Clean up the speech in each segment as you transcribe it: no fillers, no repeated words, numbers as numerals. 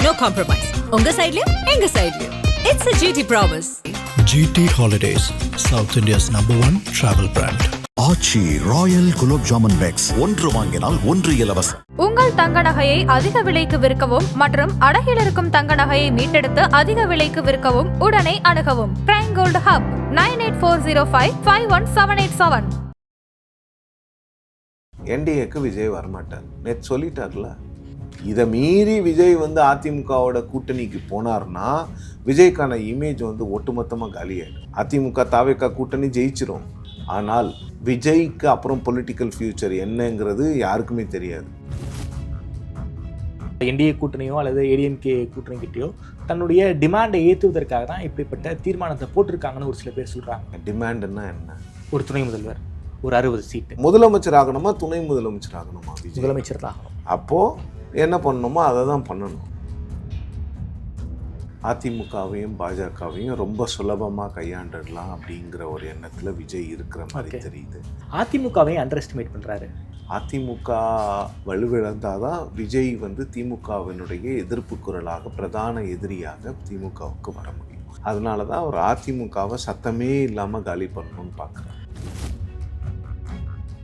no compromise. உங்க சைடுலயும் எங்க சைடுலயும். It's a GT promise. GT Holidays, South India's #1 travel brand. Aachi Royal gulab jamun packs ஒன்று வாங்கினால் ஒன்று இலவசம். உங்கள் தங்க நகையை அதிக விலைக்கு விற்கவும் மற்றும் அடகில் இருக்கும் தங்க நகையை மீட்டெடுத்து அதிக விலைக்கு விற்கவும் உடனே அணுகவும் பிரைம் கோல்டு ஹப் 9840551787. என்டிஏக்கு விஜய் வரமாட்டார். நேற்று சொல்லிட்டார்ல. இதை மீறி விஜய் வந்து அதிமுகவோட கூட்டணிக்கு போனார்னா விஜய்க்கான இமேஜ் வந்து ஒட்டுமொத்தமாக காலியாயிடும். அதிமுக தாவேகா கூட்டணி ஜெயிச்சிரும். ஆனால் விஜய்க்கு அப்புறம் பொலிட்டிக்கல் ஃபியூச்சர் என்னங்கிறது யாருக்குமே தெரியாது. என்டிஏ கூட்டணியோ அல்லது ஏடிஎம்கே கூட்டணிக்கிட்டேயோ தன்னுடைய டிமாண்டை ஏற்றுவதற்காக தான் இப்படிப்பட்ட தீர்மானத்தை போட்டிருக்காங்கன்னு ஒரு சில பேர் சொல்கிறாங்க. டிமாண்டுன்னா என்ன? ஒரு துணை முதல்வர், ஒரு 60 சீட்டு. முதலமைச்சர் ஆகணுமா துணை முதலமைச்சர் ஆகணுமா? முதலமைச்சர் தான் ஆகணும். அப்போது என்ன பண்ணணுமோ அதை தான் பண்ணணும். அதிமுகவையும் பாஜகவையும் ரொம்ப சுலபமாக கையாண்டுடலாம் அப்படிங்கிற ஒரு எண்ணத்தில் விஜய் இருக்கிற மாதிரி தெரியுது. அதிமுகவை அண்டர் எஸ்டிமேட் பண்ணுறாரு. அதிமுக வலுவிழந்தால் தான் விஜய் வந்து திமுகவினுடைய எதிர்ப்பு குரலாக பிரதான எதிரியாக திமுகவுக்கு வர முடியும். அதனால தான் அவர் அதிமுகவை சத்தமே இல்லாமல் காலி பண்ணணும்னு பார்க்குறாரு.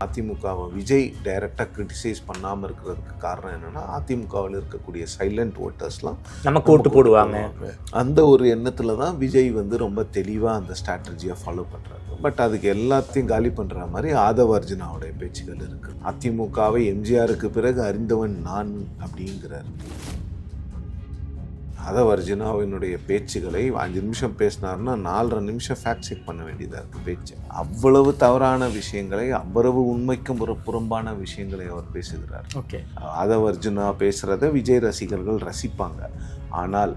அதிமுகவை விஜய் டைரக்டாக கிரிட்டிசைஸ் பண்ணாமல் இருக்கிறதுக்கு காரணம் என்னென்னா அதிமுகவில் இருக்கக்கூடிய சைலண்ட் ஓட்டர்ஸ்லாம் நமக்கு ஓட்டு போடுவாங்க. அந்த ஒரு எண்ணத்தில் தான் விஜய் வந்து ரொம்ப தெளிவாக அந்த ஸ்ட்ராட்டஜியை ஃபாலோ பண்ணுறாரு. பட் அதுக்கு எல்லாத்தையும் காலி பண்ணுற மாதிரி ஆதவ அர்ஜுனாவுடைய பேச்சுகள் இருக்குது. அதிமுகவை எம்ஜிஆருக்கு பிறகு அறிந்தவன் நான் அப்படிங்கிறார். ஆதவ அர்ஜுனாவினுடைய பேச்சுகளை 5 நிமிஷம் பேசினார்னா 4.5 நிமிஷம் ஃபேக்ட் செக் பண்ண வேண்டியதாக இருக்குது பேச்சு. அவ்வளவு தவறான விஷயங்களை, அவ்வளவு உண்மைக்கும் புறம்பான விஷயங்களை அவர் பேசுகிறார். ஓகே, ஆதவ அர்ஜுனா பேசுகிறத விஜய் ரசிகர்கள் ரசிப்பாங்க. ஆனால்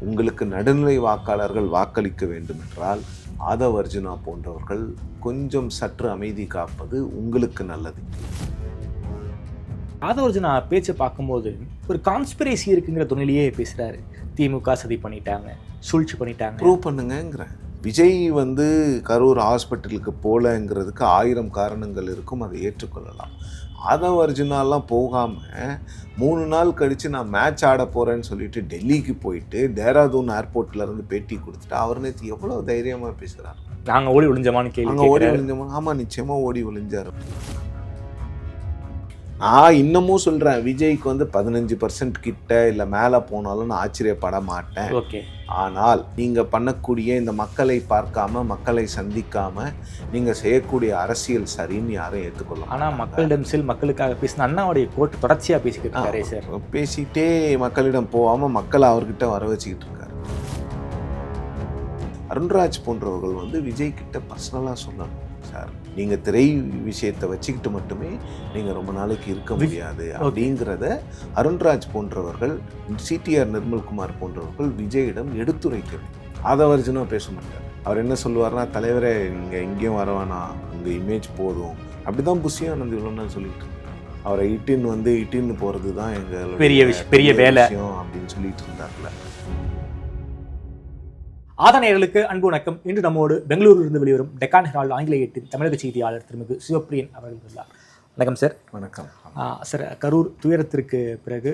உங்களுக்கு நடுநிலை வாக்காளர்கள் வாக்களிக்க வேண்டும் என்றால் ஆதவ அர்ஜுனா போன்றவர்கள் கொஞ்சம் சற்று அமைதி காப்பது உங்களுக்கு நல்லது. ஆதவ அர்ஜுனா பேச்சை பார்க்கும்போது ஒரு கான்ஸ்பிரசி இருக்குங்கிற துணையிலேயே பேசுகிறாரு. திமுக சதி பண்ணிட்டாங்க, சூழ்ச்சி பண்ணிட்டாங்க, ப்ரூவ் பண்ணுங்கிறேன். விஜய் வந்து கரூர் ஹாஸ்பிட்டலுக்கு போகலங்கிறதுக்கு 1000 காரணங்கள் இருக்கும், அதை ஏற்றுக்கொள்ளலாம். ஆதவ அர்ஜுனாலாம் போகாமல் 3 நாள் கழித்து நான் மேட்ச் ஆட போகிறேன்னு சொல்லிட்டு டெல்லிக்கு போயிட்டு தேராதூன் ஏர்போர்ட்லேருந்து பேட்டி கொடுத்துட்டு அவர் நேற்று எவ்வளோ தைரியமாக பேசுகிறார். நாங்கள் ஓடி ஒளிஞ்சமான்னு கேள்வி. நாங்கள் ஓடி ஒளிஞ்சோமா? ஆமாம், நிச்சயமாக ஓடி ஒளிஞ்சார். நான் இன்னமும் சொல்கிறேன், விஜய்க்கு வந்து 15% கிட்ட இல்லை மேலே போனாலும் நான் ஆச்சரியப்பட மாட்டேன். ஓகே, ஆனால் நீங்கள் பண்ணக்கூடிய இந்த மக்களை பார்க்காம, மக்களை சந்திக்காமல் நீங்கள் செய்யக்கூடிய அரசியல் சரின்னு யாரும் ஏற்றுக்கொள்ளலாம். ஆனால் மக்களிடம் செல் மக்களுக்காக பேசின அண்ணாவுடைய கோட்டு தொடர்ச்சியாக பேசிக்கிட்டு இருக்காரே சார். பேசிகிட்டே மக்களிடம் போகாமல் மக்களை அவர்கிட்ட வர வச்சுக்கிட்டு இருக்காரு. அருண்ராஜ் போன்றவர்கள் வந்து விஜய் கிட்ட பர்சனலாக சொல்லணும், சார் நீங்கள் திரை விஷயத்தை வச்சுக்கிட்டு மட்டுமே நீங்கள் ரொம்ப நாளைக்கு இருக்க முடியாது அப்படிங்கிறத அருண்ராஜ் போன்றவர்கள், சிடிஆர் நிர்மல்குமார் போன்றவர்கள் விஜயிடம் எடுத்துரைக்க வேண்டும். ஆதவ அர்ஜுனா பேச மாட்டார். அவர் என்ன சொல்லுவார்னா, தலைவரே நீங்கள் எங்கேயும் வரவேணா, உங்கள் இமேஜ் போதும். அப்படி தான் புஷி ஆனந்த் இவ்வளோ நாள் சொல்லிட்டு அவரை இட்டின்னு போகிறது தான் எங்கள் பெரிய வேலை அப்படின்னு சொல்லிட்டு இருந்தார்ல. ஆதனையர்களுக்கு அன்பு வணக்கம். இன்று நம்மோடு பெங்களூரிலிருந்து வெளிவரும் டெக்கான் ஹெரால்டு ஆங்கில ஏட்டின் தமிழக செய்தியாளர் திருமிகு சிவப்பிரியன் அவர்கள் உள்ளார். வணக்கம் சார். வணக்கம் சார். கரூர் துயரத்திற்கு பிறகு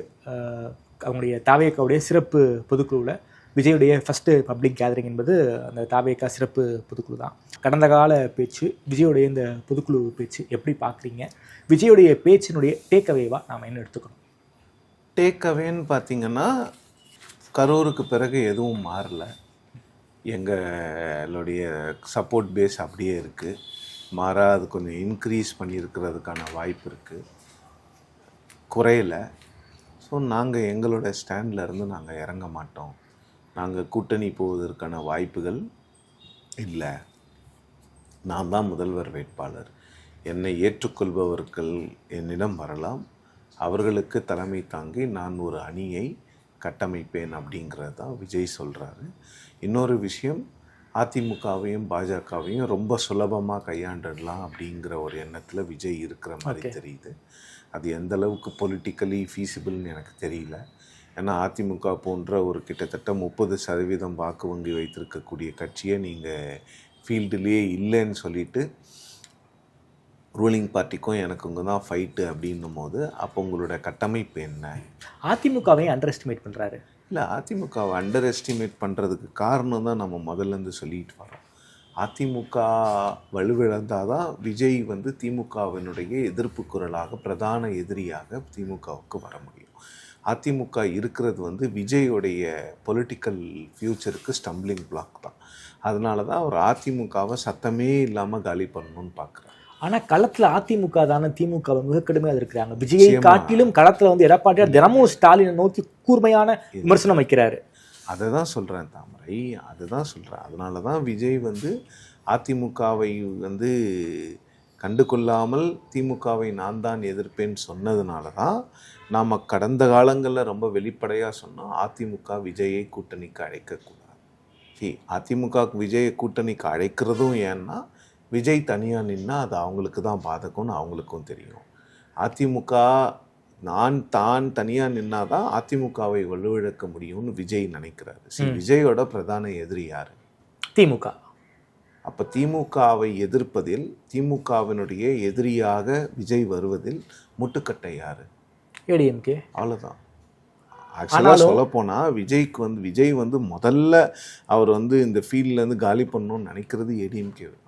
அவங்களுடைய தாவேக்காவுடைய சிறப்பு பொதுக்குழுவில் விஜயுடைய ஃபஸ்ட்டு பப்ளிக் கேதரிங் என்பது அந்த தாவேக்கா சிறப்பு பொதுக்குழு தான். கடந்த கால பேச்சு, விஜயுடைய இந்த பொதுக்குழு பேச்சு எப்படி பார்க்குறீங்க? விஜயுடைய பேச்சினுடைய டேக்அவேவாக நாம் என்ன எடுத்துக்கணும்? டேக்அவேன்னு பார்த்தீங்கன்னா, கரூருக்கு பிறகு எதுவும் மாறல. எங்களுடைய சப்போர்ட் பேஸ் அப்படியே இருக்குது. மாறா அது கொஞ்சம் இன்க்ரீஸ் பண்ணியிருக்கிறதுக்கான வாய்ப்பு இருக்குது, குறையலை. ஸோ நாங்கள் எங்களோட ஸ்டாண்டில் இருந்து நாங்கள் இறங்க மாட்டோம். நாங்கள் கூட்டணி போவதற்கான வாய்ப்புகள் இல்லை. நான் தான் முதல்வர் வேட்பாளர். என்னை ஏற்றுக்கொள்பவர்கள் என்னிடம் வரலாம். அவர்களுக்கு தலைமை தாங்கி நான் ஒரு அணியை கட்டமைப்பேன் அப்படிங்கிறது தான் விஜய் சொல்கிறாரு. இன்னொரு விஷயம், அதிமுகவையும் பாஜகவையும் ரொம்ப சுலபமாக கையாண்டுடலாம் அப்படிங்கிற ஒரு எண்ணத்தில் விஜய் இருக்கிற மாதிரி தெரியுது. அது எந்த அளவுக்கு பொலிட்டிக்கலி ஃபீஸிபிள்னு எனக்கு தெரியல. ஏன்னா அதிமுக போன்ற ஒரு கிட்டத்தட்ட 30% வாக்கு வங்கி வைத்திருக்கக்கூடிய கட்சியை நீங்கள் ஃபீல்டுலேயே இல்லைன்னு சொல்லிட்டு ரூலிங் பார்ட்டிக்கும் எனக்குங்க தான் ஃபைட்டு அப்படின்னும் போது அப்போ உங்களோட கட்டமைப்பு என்ன? அதிமுகவை அண்டர் எஸ்டிமேட் பண்ணுறாரு. இல்லை, அதிமுகவை அண்டர் எஸ்டிமேட் பண்ணுறதுக்கு காரணம் தான் நம்ம முதல்லேருந்து சொல்லிட்டு வரோம். அதிமுக வலுவிழந்தால் தான் விஜய் வந்து திமுகவினுடைய எதிர்ப்பு குரலாக பிரதான எதிரியாக திமுகவுக்கு வர முடியும். அதிமுக இருக்கிறது வந்து விஜயோடைய பொலிட்டிக்கல் ஃப்யூச்சருக்கு ஸ்டம்பிளிங் பிளாக் தான். அதனால தான் அவர் அதிமுகவை சத்தமே இல்லாமல் காலி பண்ணணும்னு பார்க்குறாரு. ஆனால் களத்தில் அதிமுக தானே திமுக மிக கடுமையாக இருக்கிறாங்க. விஜயை காட்டிலும் களத்தில் வந்து எடப்பாடியார் தினமும் ஸ்டாலினை நோக்கி கூர்மையான விமர்சனம் வைக்கிறாரு. அதை தான் சொல்கிறேன் தாமரை, அதுதான் சொல்கிறேன். அதனால தான் விஜய் வந்து அதிமுகவை வந்து கண்டு கொள்ளாமல் திமுகவை நான் தான் எதிர்ப்பேன்னு சொன்னதுனால தான் நாம் கடந்த காலங்களில் ரொம்ப வெளிப்படையாக சொன்னோம் அதிமுக விஜயை கூட்டணிக்கு அழைக்கக்கூடாது. அதிமுகவுக்கு விஜயை கூட்டணிக்கு அழைக்கிறதும் ஏன்னா விஜய் தனியாக நின்னா அது அவங்களுக்கு தான் பாதகம்னு அவங்களுக்கும் தெரியும். அதிமுக தான் தனியாக நின்னா தான் அதிமுகவை வலுவிழக்க முடியும்னு விஜய் நினைக்கிறாரு. விஜயோட பிரதான எதிரி யார்? திமுக. அப்போ திமுகவை எதிர்ப்பதில், திமுகவினுடைய எதிரியாக விஜய் வருவதில் முட்டுக்கட்டை யார்? ஏடிஎம்கே. அவ்வளோதான். ஆக்சுவலாக சொல்லப்போனால் விஜய் வந்து முதல்ல அவர் வந்து இந்த ஃபீல்ட்லேருந்து காலி பண்ணணும்னு நினைக்கிறது ஏடிஎம்கே தான்.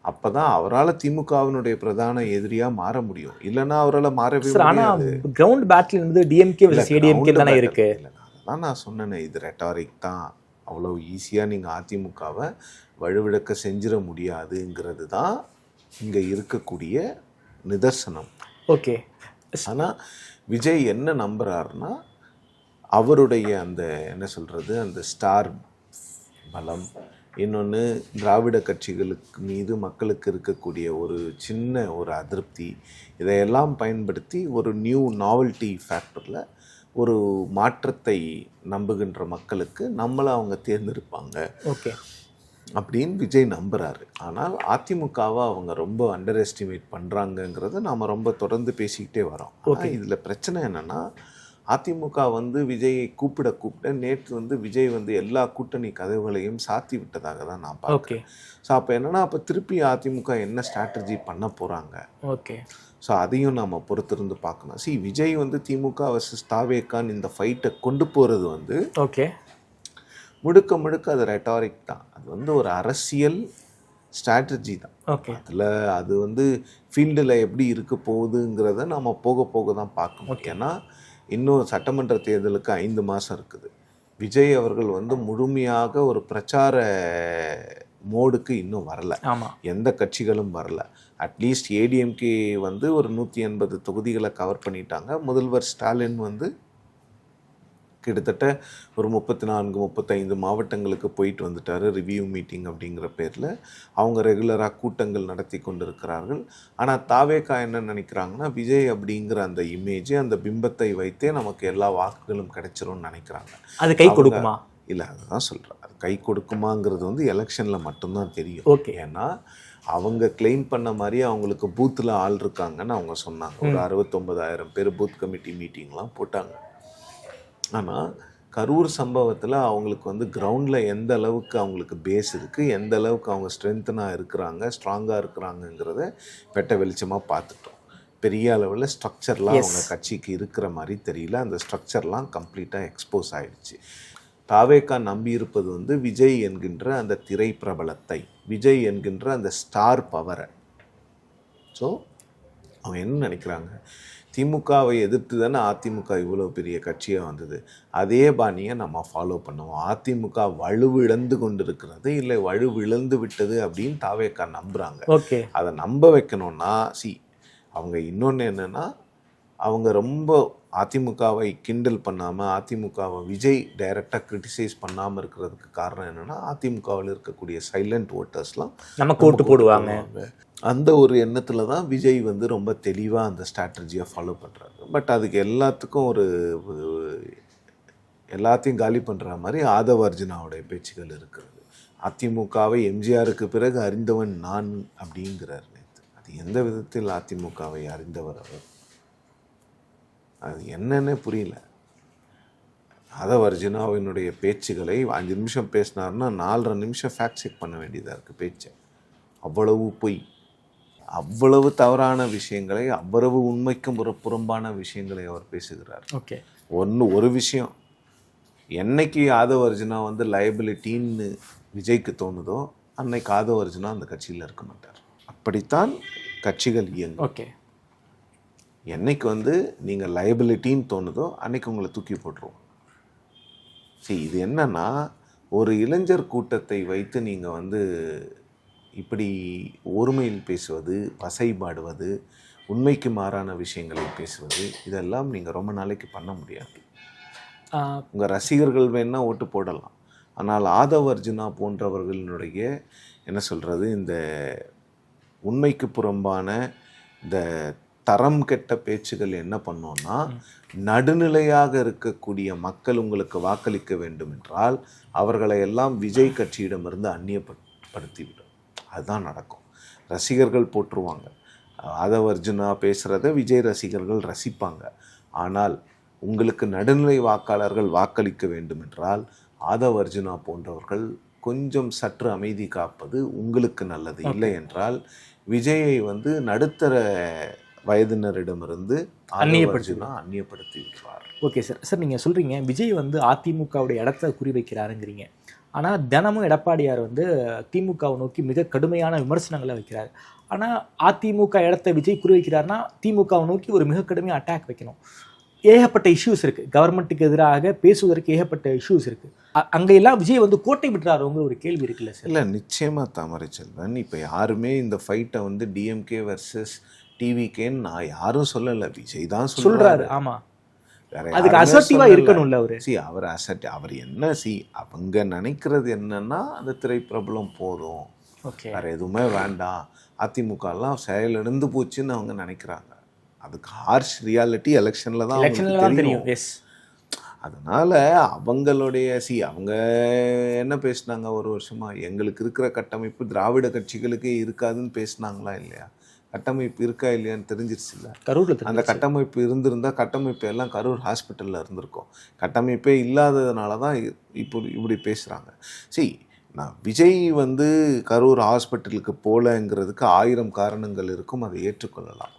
அப்போ தான் அவரால் திமுகவினுடைய பிரதான எதிரியாக மாற முடியும். இல்லைன்னா அவரால் மாறவே முடியாது. கிரவுண்ட் பேட்டில் வந்து டிஎம்கே வெர்சஸ் ஏடிஎம்கே தானே இருக்கு. அதான் நான் சொன்னேனே, இது ரெட்டாரிக் தான். அவ்வளோ ஈஸியாக நீங்கள் அதிமுகவை வலுவிழக்க செஞ்சிட முடியாதுங்கிறது தான் இங்கே இருக்கக்கூடிய நிதர்சனம். ஓகே. ஆனால் விஜய் என்ன நம்புகிறாருன்னா அவருடைய அந்த என்ன சொல்கிறது அந்த ஸ்டார் பலம், இன்னொன்று திராவிட கட்சிகளுக்கு மீது மக்களுக்கு இருக்கக்கூடிய ஒரு சின்ன ஒரு அதிருப்தி, இதையெல்லாம் பயன்படுத்தி ஒரு நியூ நாவல்ட்டி ஃபேக்டரில் ஒரு மாற்றத்தை நம்புகின்ற மக்களுக்கு நம்மளை அவங்க தேர்ந்தெடுப்பாங்க. ஓகே அப்படின்னு விஜய் நம்புகிறாரு. ஆனால் அதிமுகவை அவங்க ரொம்ப அண்டர் எஸ்டிமேட் பண்ணுறாங்கங்கிறத நாம் ரொம்ப தொடர்ந்து பேசிக்கிட்டே வரோம். இதில் பிரச்சனை என்னென்னா அதிமுக வந்து விஜயை கூப்பிட நேற்று வந்து விஜய் வந்து எல்லா கூட்டணி கதவுகளையும் சாத்தி விட்டதாக தான் நான் பார்க்குறேன். ஸோ அப்போ என்னென்னா அப்போ திருப்பி அதிமுக என்ன ஸ்ட்ராட்டஜி பண்ண போகிறாங்க? ஓகே. ஸோ அதையும் நாம் பொறுத்திருந்து பார்க்கணும். விஜய் வந்து திமுக வர்சஸ் தாவேக்கான் இந்த ஃபைட்டை கொண்டு போகிறது வந்து ஓகே முழுக்க அது ரெட்டாரிக் தான். அது வந்து ஒரு அரசியல் ஸ்ட்ராட்டஜி தான். ஓகே. அதில் அது வந்து ஃபீல்டில் எப்படி இருக்க போகுதுங்கிறத நம்ம போக தான் பார்க்கணும். ஏன்னா இன்னும் சட்டமன்ற தேர்தலுக்கு 5 மாதம் இருக்குது. விஜய் அவர்கள் வந்து முழுமையாக ஒரு பிரச்சார மோடுக்கு இன்னும் வரல. எந்த கட்சிகளும் வரல. அட்லீஸ்ட் ஏடிஎம்கே வந்து ஒரு 180 தொகுதிகளை கவர் பண்ணிட்டாங்க. முதல்வர் ஸ்டாலின் வந்து கிட்டத்தட்ட ஒரு 34-35 மாவட்டங்களுக்கு போயிட்டு வந்துட்டார். ரிவ்யூ மீட்டிங் அப்படிங்கிற பேரில் அவங்க ரெகுலராக கூட்டங்கள் நடத்தி கொண்டு இருக்கிறார்கள். ஆனால் தாவேக்கா என்ன நினைக்கிறாங்கன்னா விஜய் அப்படிங்கிற அந்த இமேஜ், அந்த பிம்பத்தை வைத்தே நமக்கு எல்லா வாக்குகளும் கிடைச்சிரும்னு நினைக்கிறாங்க. அது கை கொடுக்குமா? இல்லை, அதுதான் சொல்கிறேன். அது கை கொடுக்குமாங்கிறது வந்து எலெக்ஷனில் மட்டும்தான் தெரியும். ஓகே. ஏன்னா அவங்க கிளைம் பண்ண மாதிரி அவங்களுக்கு பூத்தில் ஆள் இருக்காங்கன்னு அவங்க சொன்னாங்க. ஒரு 69,000 பேர் பூத் கமிட்டி மீட்டிங்லாம் போட்டாங்க. ஆனால் கரூர் சம்பவத்தில் அவங்களுக்கு வந்து கிரவுண்டில் எந்த அளவுக்கு அவங்களுக்கு பேஸ் இருக்குது, எந்த அளவுக்கு அவங்க ஸ்ட்ரென்த்தனாக இருக்கிறாங்க, ஸ்ட்ராங்காக இருக்கிறாங்கங்கிறத வெட்ட வெளிச்சமாக பார்த்துட்டோம். பெரிய அளவில் ஸ்ட்ரக்சர்லாம் அவங்க கட்சிக்கு இருக்கிற மாதிரி தெரியல. அந்த ஸ்ட்ரக்சர்லாம் கம்ப்ளீட்டாக எக்ஸ்போஸ் ஆகிடுச்சு. தாவேக்கா நம்பி இருப்பது வந்து விஜய் என்கின்ற அந்த திரை பிரபலத்தை, விஜய் என்கின்ற அந்த ஸ்டார் பவரை. ஸோ அவங்க என்ன நினைக்கிறாங்க, திமுகவை எதிர்த்து தானே அதிமுக இவ்வளோ பெரிய கட்சியாக வந்தது, அதே பாணியை நம்ம ஃபாலோ பண்ணுவோம். அதிமுக வலுவிழந்து கொண்டு இருக்கிறது, இல்லை வலுவிழந்து விட்டது அப்படின்னு தாவேக்கா நம்புகிறாங்க. ஓகே. அதை நம்ப வைக்கணும்னா அவங்க இன்னொன்று என்னென்னா அவங்க ரொம்ப அதிமுகவை கிண்டல் பண்ணாமல், அதிமுகவை விஜய் டைரெக்டாக கிரிட்டிசைஸ் பண்ணாமல் இருக்கிறதுக்கு காரணம் என்னென்னா அதிமுகவில் இருக்கக்கூடிய சைலண்ட் ஓட்டர்ஸ்லாம் நமக்கு ஓட்டு போடுவாங்க. அந்த ஒரு எண்ணத்தில் தான் விஜய் வந்து ரொம்ப தெளிவாக அந்த ஸ்ட்ராட்டஜியை ஃபாலோ பண்ணுறாரு. பட் அதுக்கு எல்லாத்துக்கும் எல்லாத்தையும் காலி பண்ணுற மாதிரி ஆதவ அர்ஜுனாவுடைய பேச்சுகள் இருக்கிறது. அதிமுகவை எம்ஜிஆருக்கு பிறகு அறிந்தவன் நான் அப்படிங்கிறார் நேற்று. அது எந்த விதத்தில் அதிமுகவை அறிந்தவர் அவர்? அது என்னன்னே புரியல. ஆதவ அர்ஜுனாவினுடைய பேச்சுகளை 5 நிமிஷம் பேசினார்னா 4.5 நிமிஷம் ஃபேக்ட் செக் பண்ண வேண்டியதாக இருக்குது பேச்சை. அவ்வளவு பொய். அவ்வளவு தவறான விஷயங்களை, அவ்வளவு உண்மைக்கும் புறம்பான விஷயங்களை அவர் பேசுகிறார். ஓகே, ஒரு விஷயம், என்னைக்கு ஆதவ அர்ஜுனா வந்து லைபிலிட்டின்னு விஜய்க்கு தோணுதோ அன்னைக்கு ஆதவ அர்ஜுனா அந்த கட்சியில் இருக்க மாட்டார். அப்படித்தான் கட்சிகள் இயங்கும். ஓகே, என்னைக்கு வந்து நீங்கள் லைபிலிட்டின்னு தோணுதோ அன்னைக்கு உங்களை தூக்கி போட்டுருவோம். சரி, இது என்னன்னா, ஒரு இளைஞர் கூட்டத்தை வைத்து நீங்கள் வந்து இப்படி ஒருமையில் பேசுவது, வசைபாடுவது, உண்மைக்கு மாறான விஷயங்களை பேசுவது, இதெல்லாம் நீங்கள் ரொம்ப நாளைக்கு பண்ண முடியாது. உங்கள் ரசிகர்கள் வேணால் ஓட்டு போடலாம், ஆனால் ஆதவ அர்ஜுனா போன்றவர்களுடைய என்ன சொல்கிறது, இந்த உண்மைக்கு புறம்பான இந்த தரம் கெட்ட பேச்சுகள் என்ன பண்ணோன்னா, நடுநிலையாக இருக்கக்கூடிய மக்கள் உங்களுக்கு வாக்களிக்க வேண்டும் என்றால் அவர்களை எல்லாம் விஜய் கட்சியிடமிருந்து அந்நியப்படுத்திவிடும். அதுதான் நடக்கும். ரசிகர்கள் போட்டுருவாங்க. ஆதவ அர்ஜுனா பேசுகிறத விஜய் ரசிகர்கள் ரசிப்பாங்க. ஆனால் உங்களுக்கு நடுநிலை வாக்காளர்கள் வாக்களிக்க வேண்டும் என்றால் ஆதவ அர்ஜுனா போன்றவர்கள் கொஞ்சம் சற்று அமைதி காப்பது உங்களுக்கு நல்லது. இல்லை என்றால் விஜயை வந்து நடுத்தர வயதினரிடமிருந்து அந்நியப்படுத்தி விடுவார். Okay sir. சார், நீங்கள் சொல்கிறீங்க விஜய் வந்து அதிமுகவுடைய இடத்த குறி வைக்கிறாருங்கிறீங்க. ஆனால் தினமும் எடப்பாடியார் வந்து திமுகவை நோக்கி மிக கடுமையான விமர்சனங்களை வைக்கிறார். ஆனால் அதிமுக இடத்த விஜய் குறி வைக்கிறாருன்னா திமுகவை நோக்கி ஒரு மிக கடுமையாக அட்டாக் வைக்கணும். ஏகப்பட்ட இஷ்யூஸ் இருக்குது, கவர்மெண்ட்டுக்கு எதிராக பேசுவதற்கு ஏகப்பட்ட இஷ்யூஸ் இருக்குது. அங்கே எல்லாம் விஜய் வந்து கோட்டை விட்டுறாருங்கிற ஒரு கேள்வி இருக்குல்ல சார்? இல்லை, நிச்சயமாக தாமரை செல்வன். இப்போ யாருமே இந்த ஃபைட்டை வந்து டிஎம்கே வர்சஸ் டிவிகேன்னு நான் யாரும் சொல்லலை, விஜய் தான் சொல்கிறாரு. ஆமாம், அதுக்கு அசர்ட்டிவாக இருக்கணும்ல அவரு. அவர் என்ன அவங்க நினைக்கிறது என்னன்னா, அந்த திரைப்பிரபலம் போதும், வேற எதுவுமே வேண்டாம், அதிமுகலாம் செயலிழந்து போச்சுன்னு அவங்க நினைக்கிறாங்க. அதுக்கு ஹார்ஷ் ரியாலிட்டி எலெக்ஷன்ல தான் தெரியும். அதனால அவங்களுடைய அவங்க என்ன பேசினாங்க, ஒரு வருஷமா எங்களுக்கு இருக்கிற கட்டமைப்பு திராவிட கட்சிகளுக்கே இருக்காதுன்னு பேசினாங்களா இல்லையா? கட்டமைப்பு இருக்கா இல்லையான்னு தெரிஞ்சிருச்சு இல்லை. கரூரில் அந்த கட்டமைப்பு இருந்திருந்தால் கட்டமைப்பு எல்லாம் கரூர் ஹாஸ்பிட்டலில் இருந்திருக்கும். கட்டமைப்பே இல்லாததுனால தான் இப்படி பேசுகிறாங்க. நான் விஜய் வந்து கரூர் ஹாஸ்பிட்டலுக்கு போகலங்கிறதுக்கு 1000 காரணங்கள் இருக்கும், அதை ஏற்றுக்கொள்ளலாம்.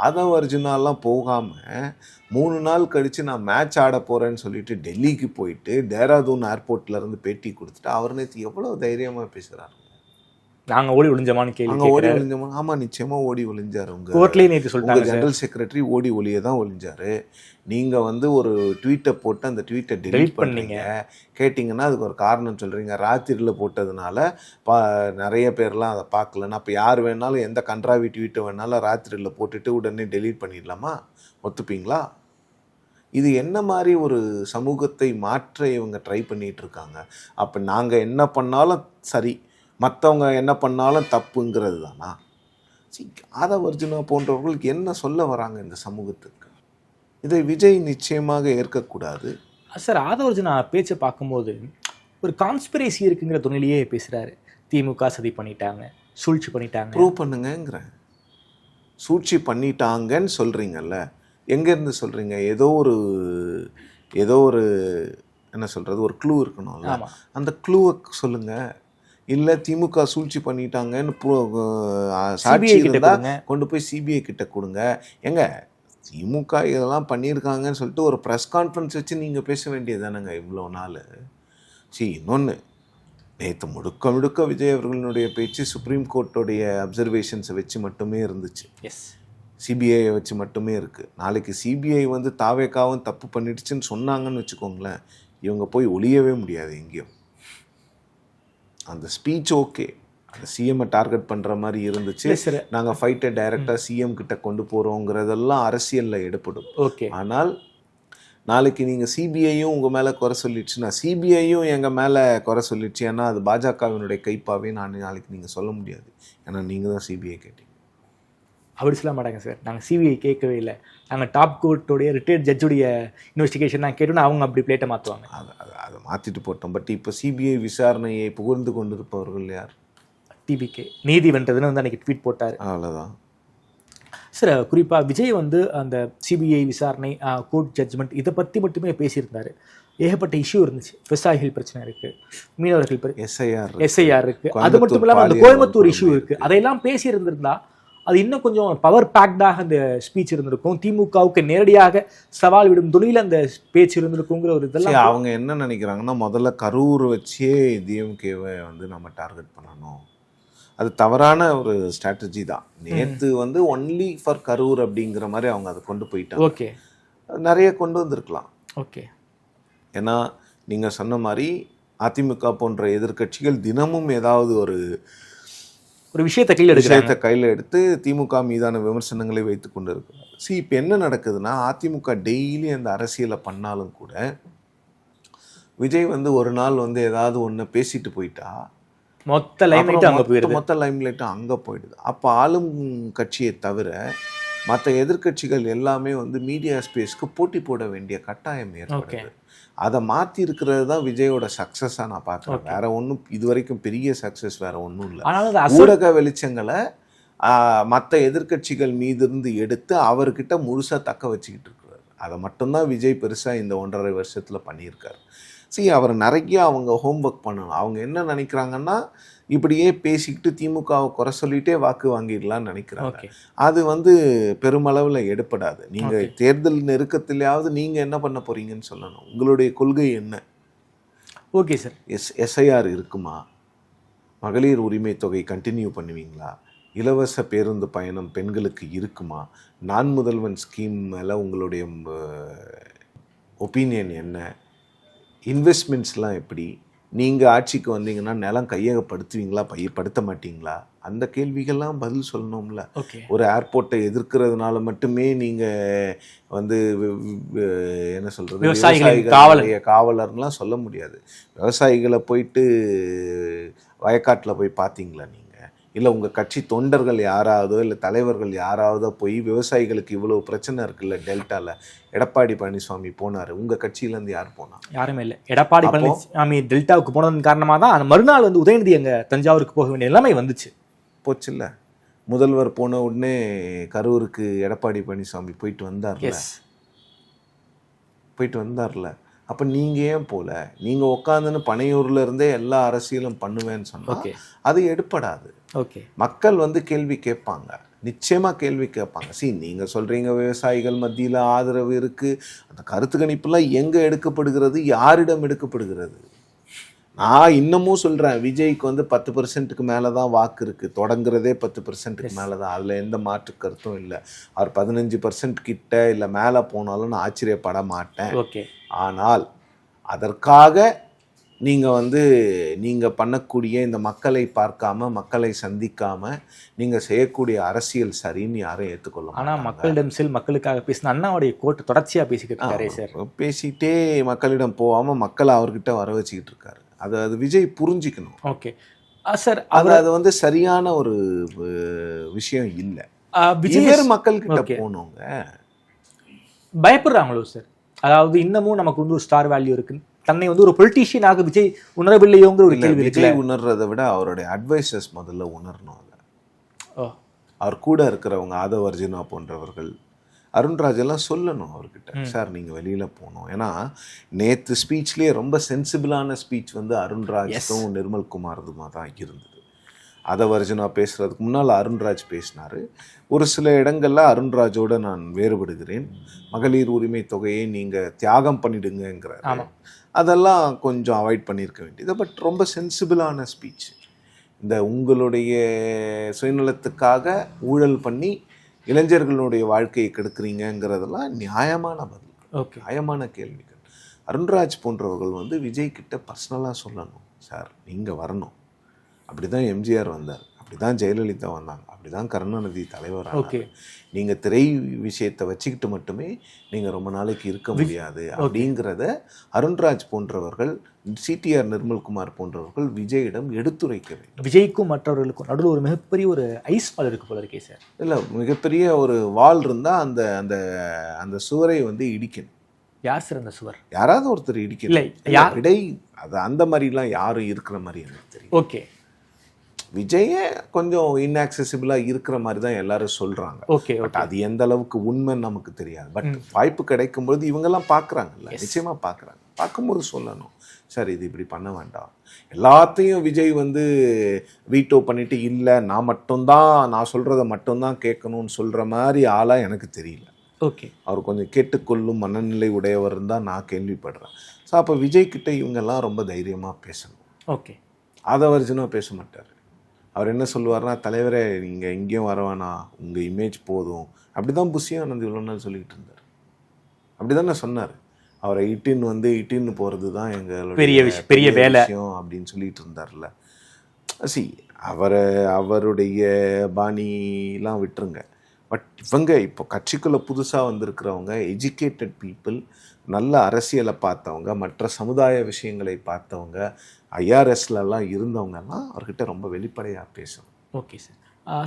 ஆதவ அர்ஜுனாலாம் போகாமல் 3 நாள் கழித்து நான் மேட்ச் ஆட போகிறேன்னு சொல்லிட்டு டெல்லிக்கு போயிட்டு டேராதூன் ஏர்போர்ட்லேருந்து பேட்டி கொடுத்துட்டு அவர் நேற்று எவ்வளோ தைரியமாக பேசுகிறாரு. நாங்கள் ஓடி ஒளிஞ்சமான்னு கேள்வி. ஓடி ஒளிஞ்சோமா? ஆமாம், நிச்சயமாக ஓடி ஒளிஞ்சார். உங்கள் ஜெனரல் செக்ரட்டரி ஓடி ஒளியை தான் ஒளிஞ்சார். நீங்கள் வந்து ஒரு ட்வீட்டை போட்டு அந்த ட்வீட்டை டெலீட் பண்ணீங்க. கேட்டிங்கன்னா அதுக்கு ஒரு காரணம் சொல்கிறீங்க, ராத்திரியில் போட்டதுனால நிறைய பேர்லாம் அதை பார்க்கலன்னா அப்போ யார் வேணாலும் எந்த கன்றாவி ட்வீட்டை வேணாலும் ராத்திரியில் போட்டுட்டு உடனே டெலீட் பண்ணிடலாமா? ஒத்துப்பீங்களா? இது என்ன மாதிரி ஒரு சமூகத்தை மாற்ற இவங்க ட்ரை பண்ணிகிட்டு இருக்காங்க. அப்போ நாங்கள் என்ன பண்ணாலும் சரி, மற்றவங்க என்ன பண்ணாலும் தப்புங்கிறது தானா? ஆதவ அர்ஜுனா போன்றவர்களுக்கு என்ன சொல்ல வராங்க இந்த சமூகத்துக்கு? இதை விஜய் நிச்சயமாக ஏற்கக்கூடாது. சார், ஆதவ அர்ஜுனா பேச்சை பார்க்கும்போது ஒரு கான்ஸ்பிரசி இருக்குங்கிற துணையிலேயே பேசுகிறாரு. திமுக சதி பண்ணிட்டாங்க, சூழ்ச்சி பண்ணிட்டாங்க. ப்ரூவ் பண்ணுங்கிறேன். சூழ்ச்சி பண்ணிட்டாங்கன்னு சொல்கிறீங்கல்ல, எங்கேருந்து சொல்கிறீங்க? ஏதோ ஒரு என்ன சொல்கிறது, ஒரு க்ளூ இருக்கணும்ல, அந்த க்ளூவை சொல்லுங்கள். இல்லை திமுக சூழ்ச்சி பண்ணிட்டாங்கன்னு சாட்சி இருந்தால் கொண்டு போய் சிபிஐ கிட்ட கொடுங்க. எங்க திமுக இதெல்லாம் பண்ணியிருக்காங்கன்னு சொல்லிட்டு ஒரு ப்ரெஸ் கான்ஃபரன்ஸ் வச்சு நீங்கள் பேச வேண்டியது தானேங்க இவ்வளோ நாள். இன்னொன்று, நேற்று முழுக்க விஜய் அவர்களுடைய பேச்சு சுப்ரீம் கோர்ட்டோடைய அப்சர்வேஷன்ஸை வச்சு மட்டுமே இருந்துச்சு. சிபிஐயை வச்சு மட்டுமே இருக்குது. நாளைக்கு சிபிஐ வந்து தாவேக்காவும் தப்பு பண்ணிடுச்சுன்னு சொன்னாங்கன்னு வச்சுக்கோங்களேன், இவங்க போய் ஒளியவே முடியாது எங்கேயும். அந்த ஸ்பீச் ஓகே, அந்த சிஎம்ஐ டார்கெட் பண்ணுற மாதிரி இருந்துச்சு. நாங்கள் ஃபைட்டை டைரெக்டாக சிஎம் கிட்ட கொண்டு போகிறோங்கிறதெல்லாம் அரசியலில் எடுப்படும். ஓகே, ஆனால் நாளைக்கு நீங்கள் சிபிஐயும் உங்கள் மேலே குறை சொல்லிடுச்சுன்னா, சிபிஐயும் எங்கள் மேலே குறை சொல்லிடுச்சு, ஏன்னா அது பாஜகவினுடைய கைப்பாவே நாளைக்கு நீங்கள் சொல்ல முடியாது. ஏன்னா நீங்கள் தான் சிபிஐ கேட்டீங்க. அப்படி சொல்ல மாட்டாங்க சார். நாங்கள் சிபிஐ கேட்கவே இல்லை, நாங்கள் டாப் கோர்ட்டோடைய ரிட்டையர்ட் ஜட்ஜுடைய இன்வெஸ்டிகேஷன் நான் கேட்டோன்னா அவங்க அப்படி பிளேட்டை மாற்றுவாங்க. அதை மாற்றிட்டு போட்டோம். பட் இப்போ சிபிஐ விசாரணையை புகழ்ந்து கொண்டிருப்பவர்கள் யார்? டிவிகே. நீதி வென்றதுன்னு வந்து அன்றைக்கி ட்வீட் போட்டார். அவ்வளோதான் சார். குறிப்பாக விஜய் வந்து அந்த சிபிஐ விசாரணை, கோர்ட் ஜட்ஜ்மெண்ட் இதை பற்றி மட்டுமே பேசியிருந்தார். ஏகப்பட்ட இஷ்யூ இருந்துச்சு. விவசாயிகள் பிரச்சனை இருக்குது, மீனவர்கள் எஸ்ஐஆர் இருக்குது, அது மட்டும் இல்லாமல் அந்த கோயம்புத்தூர் இஷ்யூ இருக்குது. அதையெல்லாம் பேசியிருந்திருந்தா அது இன்னும் கொஞ்சம் பவர் பேக்டாக அந்த ஸ்பீச் இருந்திருக்கும், திமுகவுக்கு நேரடியாக சவால் விடும் துணியில் அந்த பேச்சு இருந்திருக்குங்கிற ஒரு இதெல்லாம். அவங்க என்ன நினைக்கிறாங்கன்னா, முதல்ல கரூர் வச்சே டிஎம்கேவை வந்து நம்ம டார்கெட் பண்ணணும். அது தவறான ஒரு ஸ்ட்ராட்டஜி தான். நேற்று வந்து ஒன்லி ஃபார் கரூர் அப்படிங்கிற மாதிரி அவங்க அதை கொண்டு போயிட்டாங்க. ஓகே, நிறைய கொண்டு வந்திருக்கலாம். ஓகே. ஏன்னா நீங்கள் சொன்ன மாதிரி அதிமுக போன்ற எதிர்க்கட்சிகள் தினமும் ஏதாவது ஒரு விஷயத்தை கையில் எடுத்து திமுக மீதான விமர்சனங்களை வைத்து கொண்டு இருக்கு. இப்போ என்ன நடக்குதுன்னா, அதிமுக டெய்லி அந்த அரசியலை பண்ணாலும் கூட விஜய் வந்து ஒரு நாள் வந்து ஏதாவது ஒன்று பேசிட்டு போயிட்டா மொத்த லைம்லைட்டும் அங்கே போயிடுது. அப்போ ஆளும் கட்சியை தவிர மற்ற எதிர்க்கட்சிகள் எல்லாமே வந்து மீடியா ஸ்பேஸ்க்கு போட்டி போட வேண்டிய கட்டாயம் ஏற்படுது. அதை மாற்றி இருக்கிறது தான் விஜயோட சக்ஸஸாக நான் பார்க்குறேன். வேற ஒன்றும் இது வரைக்கும் பெரிய சக்ஸஸ் வேற ஒன்றும் இல்லை. ஊடக வெளிச்சங்களை மற்ற எதிர்க்கட்சிகள் மீது இருந்து எடுத்து அவர்கிட்ட முழுசாக தக்க வச்சுக்கிட்டு இருக்கிறார். அதை மட்டும்தான் விஜய் பெருசாக இந்த 1.5 வருஷத்தில் பண்ணியிருக்காரு. அவர் நிறைய அவங்க ஹோம்ஒர்க் பண்ணணும். அவங்க என்ன நினைக்கிறாங்கன்னா, இப்படியே பேசிக்கிட்டு திமுகவை குறை சொல்லிட்டே வாக்கு வாங்கிடலான்னு நினைக்கிறாங்க. அது வந்து பெருமளவில் எடுப்படாது. நீங்கள் தேர்தல் நெருக்கத்திலேயாவது நீங்கள் என்ன பண்ண போறீங்கன்னு சொல்லணும். உங்களுடைய கொள்கை என்ன? Okay sir. எஸ்ஐஆர் இருக்குமா? மகளிர் உரிமை தொகை கண்டினியூ பண்ணுவீங்களா? இலவச பேருந்து பயணம் பெண்களுக்கு இருக்குமா? நான் முதல்வன் ஸ்கீம் மேலே உங்களுடைய ஒப்பீனியன் என்ன? இன்வெஸ்ட்மெண்ட்ஸ்லாம் எப்படி? நீங்கள் ஆட்சிக்கு வந்தீங்கன்னா நிலம் கையகப்படுத்துவீங்களா, படுத்த மாட்டீங்களா? அந்த கேள்விகள்லாம் பதில் சொல்லணும்ல. ஒரு ஏர்போர்ட்டை எதிர்க்கிறதுனால மட்டுமே நீங்கள் வந்து என்ன சொல்கிறது, விவசாயிகளுடைய காவலர்லாம் சொல்ல முடியாது. விவசாயிகளை போயிட்டு வயக்காட்டில் போய் பார்த்தீங்களா நீங்கள்? இல்லை உங்கள் கட்சி தொண்டர்கள் யாராவதோ இல்லை தலைவர்கள் யாராவதோ போய் விவசாயிகளுக்கு இவ்வளோ பிரச்சனை இருக்குல்ல டெல்டாவில், எடப்பாடி பழனிசாமி போனார், உங்கள் கட்சியிலேருந்து யார் போனா? யாருமே இல்லை. எடப்பாடி பழனிசாமி டெல்டாவுக்கு போனதன் காரணமாக தான் அந்த மறுநாள் வந்து உதயநிதி அங்கே தஞ்சாவூருக்கு போக வேண்டிய நிலைமை வந்துச்சு. போச்சு இல்லை? முதல்வர் போன உடனே கரூருக்கு எடப்பாடி பழனிசாமி போயிட்டு வந்தார்ல. அப்போ நீங்கள் ஏன் போல? நீங்கள் உட்காந்துன்னு பனையூரில் இருந்தே எல்லா அரசியலும் பண்ணுவேன்னு சொன்னால் அது எடுப்படாது. மக்கள் வந்து கேள்வி கேட்பாங்க, நிச்சயமாக கேள்வி கேட்பாங்க. நீங்கள் சொல்கிறீங்க விவசாயிகள் மத்தியில் ஆதரவு இருக்குது, அந்த கருத்து கணிப்புலாம் எங்கே எடுக்கப்படுகிறது, யாரிடம் எடுக்கப்படுகிறது? நான் இன்னமும் சொல்கிறேன், விஜய்க்கு வந்து 10% மேலே தான் வாக்கு இருக்குது. தொடங்குறதே 10% மேலே தான். அதில் எந்த மாற்று கருத்தும் இல்லை. அவர் 15% கிட்ட இல்லை மேலே போனாலும் நான் ஆச்சரியப்பட மாட்டேன். ஆனால் அதற்காக நீங்கள் பண்ணக்கூடிய இந்த மக்களை பார்க்காம, மக்களை சந்திக்காமல் நீங்கள் செய்யக்கூடிய அரசியல் சரின்னு யாரும் ஏற்றுக்கொள்ள மாட்டாங்க. ஆனால் மக்களிடம் மக்களுக்காக பேசின அண்ணாவுடைய கோட்டு தொடர்ச்சியாக பேசிக்கிட்டு இருக்காரு சார். பேசிகிட்டே மக்களிடம் போகாமல் மக்களை அவர்கிட்ட வர வச்சுக்கிட்டு இருக்காரு. அது விஜய் புரிஞ்சிக்கணும். ஓகே சார், அது வந்து சரியான ஒரு விஷயம் இல்லை. விஜய் மக்கள்கிட்ட போனவங்க பயப்படுறாங்களோ சார்? அதாவது இன்னமும் நமக்கு வந்து ஒரு ஸ்டார் வேல்யூ இருக்கு, தன்னை வந்து ஒரு பொலிட்டீஷியனாக விஜய் உணரவில்லையோங்கிற ஒரு கேள்வி. விஜய் உணர்றதை விட அவருடைய அட்வைசர்ஸ் முதல்ல உணரணும். அதை அவர் கூட இருக்கிறவங்க ஆதவ் அர்ஜுனா போன்றவர்கள், அருண்ராஜ் எல்லாம் சொல்லணும் அவர்கிட்ட, சார் நீங்கள் வெளியில் போகணும். ஏன்னா நேற்று ஸ்பீச்லேயே ரொம்ப சென்சிபிளான ஸ்பீச் வந்து அருண்ராஜும் நிர்மல்குமார்துமா தான் இருந்தது. ஆதவ் அர்ஜுனா பேசுகிறதுக்கு முன்னால் அருண்ராஜ் பேசினார். ஒரு சில இடங்களில் அருண்ராஜோடு நான் வேறுபடுகிறேன். மகளிர் உரிமை தொகையை நீங்கள் தியாகம் பண்ணிடுங்கிறார். அதெல்லாம் கொஞ்சம் அவாய்ட் பண்ணியிருக்க வேண்டியது. பட் ரொம்ப சென்சிபிளான ஸ்பீச். இந்த உங்களுடைய சுயநலத்துக்காக ஊழல் பண்ணி இளைஞர்களுடைய வாழ்க்கையை கெடுக்கிறீங்கிறதெல்லாம் நியாயமான பதில், நியாயமான கேள்விகள். அருண்ராஜ் போன்றவர்கள் வந்து விஜய் கிட்ட பர்சனலாக சொல்லணும், சார் நீங்கள் வரணும். அப்படி தான் எம்ஜிஆர் வந்தார், அப்படி தான் ஜெயலலிதா வந்தாங்க, அப்படி தான் கருணாநிதி தலைவராக. நீங்கள் திரை விஷயத்தை வச்சுக்கிட்டு மட்டுமே நீங்கள் ரொம்ப நாளைக்கு இருக்க முடியாது அப்படிங்கிறத அருண்ராஜ் போன்றவர்கள், சிடிஆர் நிர்மல்குமார் போன்றவர்கள் விஜயிடம் எடுத்துரைக்க வேண்டும். விஜய்க்கும் மற்றவர்களுக்கும் நடுவில் ஒரு மிகப்பெரிய ஒரு ஐஸ் வால் இருக்கு போல இருக்கே சார். இல்லை, மிகப்பெரிய ஒரு வால் இருந்தால் அந்த அந்த அந்த சுவரை வந்து இடிக்கணும். யார் சார் அந்த சுவர்? யாராவது ஒருத்தர் இடிக்கணும். இல்லை, இடை அது அந்த மாதிரிலாம் யாரும் இருக்கிற மாதிரி எனக்கு தெரியும். ஓகே, விஜயே கொஞ்சம் இன்ஆக்சசிபிளாக இருக்கிற மாதிரி தான் எல்லாரும் சொல்கிறாங்க. ஓகே பட் அது எந்த அளவுக்கு உண்மைன்னு நமக்கு தெரியாது. பட் வாய்ப்பு கிடைக்கும்போது இவங்கெல்லாம் பார்க்குறாங்கல்ல, நிச்சயமாக பார்க்குறாங்க. பார்க்கும்போது சொல்லணும், சார் இது இப்படி பண்ண வேண்டாம். எல்லாத்தையும் விஜய் வந்து வீட்டோ பண்ணிவிட்டு இல்லை நான் சொல்கிறத மட்டும்தான் கேட்கணும்னு சொல்கிற மாதிரி ஆளாக எனக்கு தெரியல. ஓகே, அவர் கொஞ்சம் கேட்டுக்கொள்ளும் மனநிலை உடையவர் தான் நான் கேள்விப்படுறேன். ஸோ அப்போ விஜய்கிட்ட இவங்கெல்லாம் ரொம்ப தைரியமாக பேசணும். ஓகே, அதை வர்ஜனாக பேச மாட்டார். அவர் என்ன சொல்லுவார்னா, தலைவரே நீங்கள் எங்கேயும் வர வேணாம், உங்கள் இமேஜ் போதும். அப்படி தான் புஷி ஆனந்த் இவ்வளோ நாள் சொல்லிகிட்டு இருந்தார். அப்படி தான் நான் சொன்னார். அவரை இட்டின்னு போகிறது தான் எங்களுடைய பெரிய விஷயம் அப்படின்னு சொல்லிட்டு இருந்தார்ல. அவருடைய பாணிலாம் விட்டுருங்க. பட் இவங்க இப்போ கட்சிக்குள்ளே புதுசாக வந்திருக்கிறவங்க எஜுகேட்டட் பீப்புள், நல்ல அரசியலை பார்த்தவங்க, மற்ற சமுதாய விஷயங்களை பார்த்தவங்க, ஐஆர்எஸ்லலாம் இருந்தவங்கலாம் அவர்கிட்ட ரொம்ப வெளிப்படையாக பேசணும். Okay sir.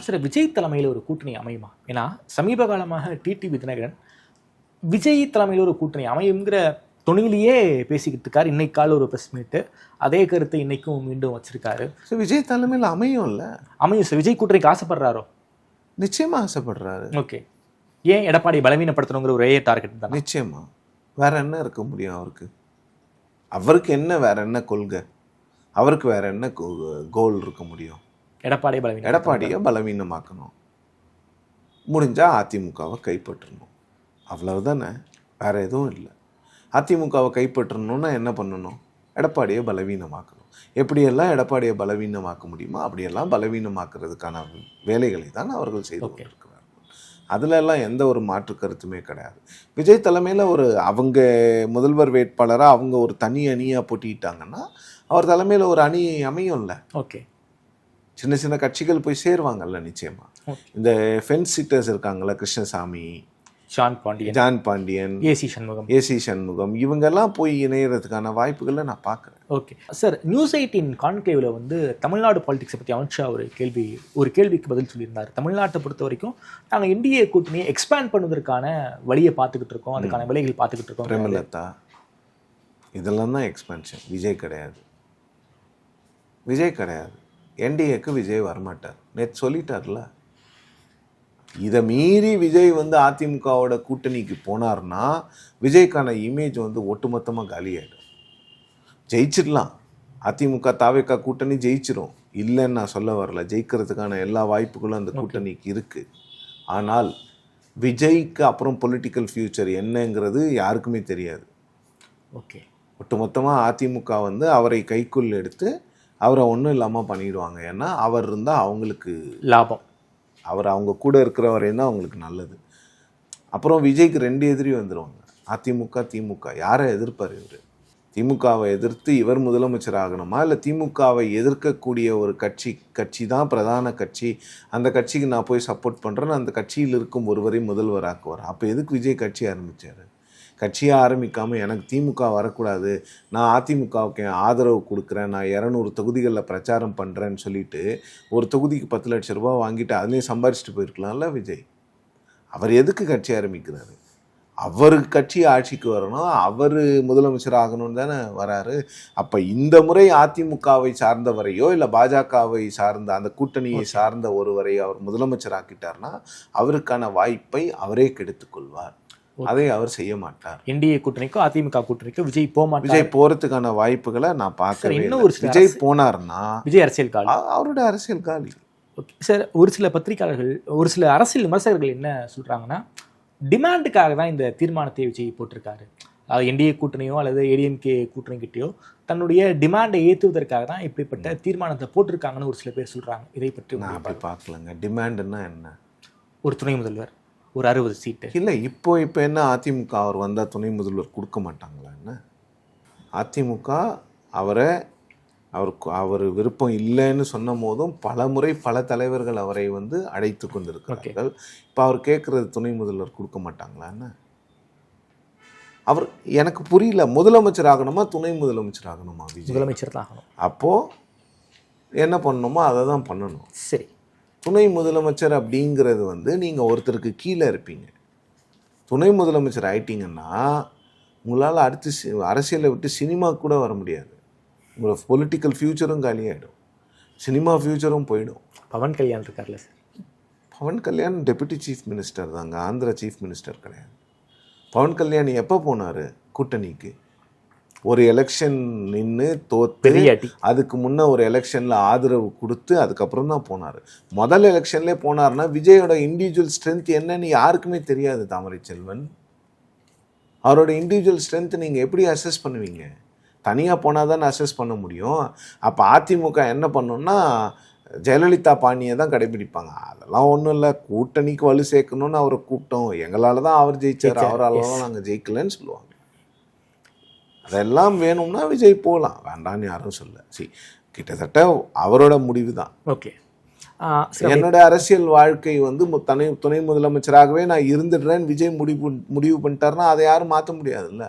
சார், விஜய் தலைமையில் ஒரு கூட்டணி அமையுமா? ஏன்னா சமீப காலமாக டிடிவி தினகரன் விஜய் தலைமையில் ஒரு கூட்டணி அமையுங்கிற துணியிலேயே பேசிக்கிட்டு இருக்காரு. இன்னைக்கால ஒரு ப்ரெஸ் மீட்டு அதே கருத்தை இன்னைக்கும் மீண்டும் வச்சிருக்காரு. ஸோ விஜய் தலைமையில் அமையும் சார். விஜய் கூட்டணிக்கு ஆசைப்படுறாரோ? நிச்சயமாக ஆசைப்படுறாரு. ஓகே, ஏன் எடப்பாடி பலவீனப்படுத்தணுங்கிற ஒரே டார்கெட் தான்? நிச்சயமா. வேற என்ன இருக்க முடியும் அவருக்கு என்ன வேற என்ன கொள்கை, அவருக்கு வேற என்ன கோல் இருக்க முடியும்? எடப்பாடியை பலவீனமாக்கணும், முடிஞ்சா அதிமுகவை கைப்பற்றணும், அவ்வளவுதானே. வேற எதுவும் இல்லை. அதிமுகவை கைப்பற்றணும்னா என்ன பண்ணணும்? எடப்பாடியை பலவீனமாக்கணும். எப்படியெல்லாம் எடப்பாடியை பலவீனமாக்க முடியுமோ அப்படியெல்லாம் பலவீனமாக்குறதுக்கான வேலைகளை தான் அவர்கள் செய்து கொண்டிருக்கிறார்கள். அதிலெல்லாம் எந்த ஒரு மாற்று கருத்துமே கிடையாது. விஜய் தலைமையில் அவங்க முதல்வர் வேட்பாளராக அவங்க ஒரு தனி அணியாக போட்டிட்டாங்கன்னா அவர் தலைமையில் ஒரு அணி அமையும்ல. ஓகே, சின்ன சின்ன கட்சிகள் போய் சேருவாங்கல்ல நிச்சயமாக. இந்த ஃபென்ஸ் சிட்டர்ஸ் இருக்காங்கல்ல, கிருஷ்ணசாமி, ஜான் பாண்டியன், ஏசி சண்முகம், இவங்கெல்லாம் போய் இணையறதுக்கான வாய்ப்புகளை நான் பார்க்குறேன். ஓகே சார், நியூஸ் 18 கான்க்ளேவில் வந்து தமிழ்நாடு பாலிடிக்ஸை பற்றி அமித்ஷா ஒரு கேள்விக்கு பதில் சொல்லியிருந்தார். தமிழ்நாட்டை பொறுத்த வரைக்கும் நாங்கள் இந்திய கூட்டணியை எக்ஸ்பேண்ட் பண்ணுவதற்கான வழியை பார்த்துக்கிட்டு இருக்கோம், அதுக்கான விலைகள் பார்த்துக்கிட்டு இருக்கோம். பிரேமலதா, இதெல்லாம் தான் எக்ஸ்பேன்ஷன். விஜய் கிடையாது. என்டிஏக்கு விஜய் வரமாட்டார். நேற்று சொல்லிட்டார்ல. இதை மீறி விஜய் வந்து அதிமுகவோட கூட்டணிக்கு போனார்னா விஜய்க்கான இமேஜ் வந்து ஒட்டுமொத்தமாக காலியாயிடும். ஜெயிச்சிடலாம், அதிமுக தாவேக்கா கூட்டணி ஜெயிச்சிரும், இல்லைன்னு நான் சொல்ல வரல. ஜெயிக்கிறதுக்கான எல்லா வாய்ப்புகளும் அந்த கூட்டணிக்கு இருக்குது. ஆனால் விஜய்க்கு அப்புறம் பொலிட்டிக்கல் ஃப்யூச்சர் என்னங்கிறது யாருக்குமே தெரியாது. ஓகே, ஒட்டுமொத்தமாக அதிமுக வந்து அவரை கைக்குள் எடுத்து அவரை ஒன்றும் இல்லாமல் பண்ணிடுவாங்க. ஏன்னா அவர் இருந்தால் அவங்களுக்கு லாபம், அவங்க கூட இருக்கிற வரையும் தான் அவங்களுக்கு நல்லது. அப்புறம் விஜய்க்கு 2 எதிரி வந்துடுவாங்க, அதிமுக திமுக. யாரை எதிர்ப்பார் இவர்? திமுகவை எதிர்த்து இவர் முதலமைச்சர் ஆகணுமா, இல்லை திமுகவை எதிர்க்கக்கூடிய ஒரு கட்சி தான் பிரதான கட்சி, அந்த கட்சிக்கு நான் போய் சப்போர்ட் பண்ணுறேன்னு அந்த கட்சியில் இருக்கும் ஒருவரை முதல்வராக்குவார். அப்போ எதுக்கு விஜய் கட்சி ஆரம்பித்தார்? கட்சியை ஆரம்பிக்காமல் எனக்கு திமுக வரக்கூடாது, நான் அதிமுகவுக்கு ஆதரவு கொடுக்குறேன், நான் 200 தொகுதிகளில் பிரச்சாரம் பண்ணுறேன்னு சொல்லிட்டு ஒரு தொகுதிக்கு 10 லட்ச ரூபா வாங்கிட்டு அதுலேயும் சம்பாரிச்சிட்டு போயிருக்கலாம்ல விஜய். அவர் எதுக்கு கட்சி ஆரம்பிக்கிறாரு? அவருக்கு கட்சி ஆட்சிக்கு வரணும், அவர் முதலமைச்சர் ஆகணும்னு தானே வராரு. அப்போ இந்த முறை அதிமுகவை சார்ந்தவரையோ இல்லை பாஜகவை சார்ந்த அந்த கூட்டணியை சார்ந்த ஒருவரை அவர் முதலமைச்சர் ஆக்கிட்டார்னா அவருக்கான வாய்ப்பை அவரே கெடுத்துக்கொள்வார். அதை அவர் செய்ய மாட்டார். என்டிஏ கூட்டணிக்கும் அதிமுக கூட்டணிக்கும் விஜய் விஜய் போறதுக்கான வாய்ப்புகளை நான் பார்க்கிறேன். விஜய் போனார்னா விஜய் அரசியல் காலி, அவருடைய அரசியல் காலி. ஓகே சார், ஒரு சில பத்திரிகையாளர்கள், ஒரு சில அரசியல் விமர்சகர்கள் என்ன சொல்றாங்கன்னா, டிமாண்டுக்காக தான் இந்த தீர்மானத்தை விஜய் போட்டிருக்காரு. என்டிஏ கூட்டணியோ அல்லது ஏடிஎம்கே கூட்டணிக்கிட்டேயோ தன்னுடைய டிமாண்டை ஏற்றுவதற்காக தான் இப்படிப்பட்ட தீர்மானத்தை போட்டிருக்காங்கன்னு ஒரு சில பேர் சொல்றாங்க. இதை பற்றி நான் அப்படி பார்க்கலங்க. டிமாண்டுன்னா என்ன? ஒரு துணை முதல்வர், ஒரு 60 சீட்டு இல்லை. இப்போ என்ன அதிமுக அவர் வந்தால் துணை முதல்வர் கொடுக்க மாட்டாங்களா? என்ன அதிமுக அவர் விருப்பம் இல்லைன்னு சொன்ன போதும் பல தலைவர்கள் அவரை வந்து அழைத்து கொண்டிருக்கிறார்கள். இப்போ அவர் கேட்குறது துணை முதல்வர் கொடுக்க மாட்டாங்களா? என்ன அவர் எனக்கு புரியல. முதலமைச்சர் ஆகணுமா துணை முதலமைச்சர் ஆகணுமா? முதலமைச்சர் தான் ஆகணும். அப்போது என்ன பண்ணணுமோ அதை தான் பண்ணணும். சரி, துணை முதலமைச்சர் அப்படிங்கிறது வந்து நீங்கள் ஒருத்தருக்கு கீழே இருப்பீங்க. துணை முதலமைச்சர் ஆயிட்டீங்கன்னா உங்களால் அடுத்து அரசியலை விட்டு சினிமா கூட வர முடியாது. உங்களோட பொலிட்டிக்கல் ஃப்யூச்சரும் காலியாகிடும். சினிமா ஃப்யூச்சரும் போயிடும். பவன் கல்யாண் இருக்கார்ல sir, Pawan Kalyan deputy chief minister தாங்க, ஆந்திரா சீஃப் மினிஸ்டர் கிடையாது. பவன் கல்யாண் எப்போ போனார் கூட்டணிக்கு? ஒரு எலெக்ஷன் நின்று தோத்து, பெரியாட்டி அதுக்கு முன்னே ஒரு எலெக்ஷனில் ஆதரவு கொடுத்து அதுக்கப்புறம் தான் போனார். முதல் எலெக்ஷன்லேயே போனார்னா விஜயோட இண்டிவிஜுவல் ஸ்ட்ரென்த் என்னன்னு யாருக்குமே தெரியாது தாமரை செல்வன். அவரோட இண்டிவிஜுவல் ஸ்ட்ரென்த் நீங்கள் எப்படி அசஸ் பண்ணுவீங்க? தனியாக போனால் தானே அசஸ் பண்ண முடியும். அப்போ அதிமுக என்ன பண்ணணும்னா ஜெயலலிதா பாணியை தான் கடைபிடிப்பாங்க. அதெல்லாம் ஒன்றும் இல்லை, கூட்டணிக்கு வலு சேர்க்கணும்னு அவரை கூப்பிட்டோம், எங்களால் தான் அவர் ஜெயிச்சார், அவரால் தான் நாங்கள் ஜெயிக்கலன்னு சொல்லுவாங்க. அதெல்லாம் வேணும்னா விஜய் போகலாம், வேண்டான்னு யாரும் சொல்ல. கிட்டத்தட்ட அவரோட முடிவு தான். ஓகே, என்னோட அரசியல் வாழ்க்கை வந்து துணை முதலமைச்சராகவே நான் இருந்துடுறேன்னு விஜய் முடிவு பண்ணிட்டாருன்னா அதை யாரும் மாற்ற முடியாதுல்ல.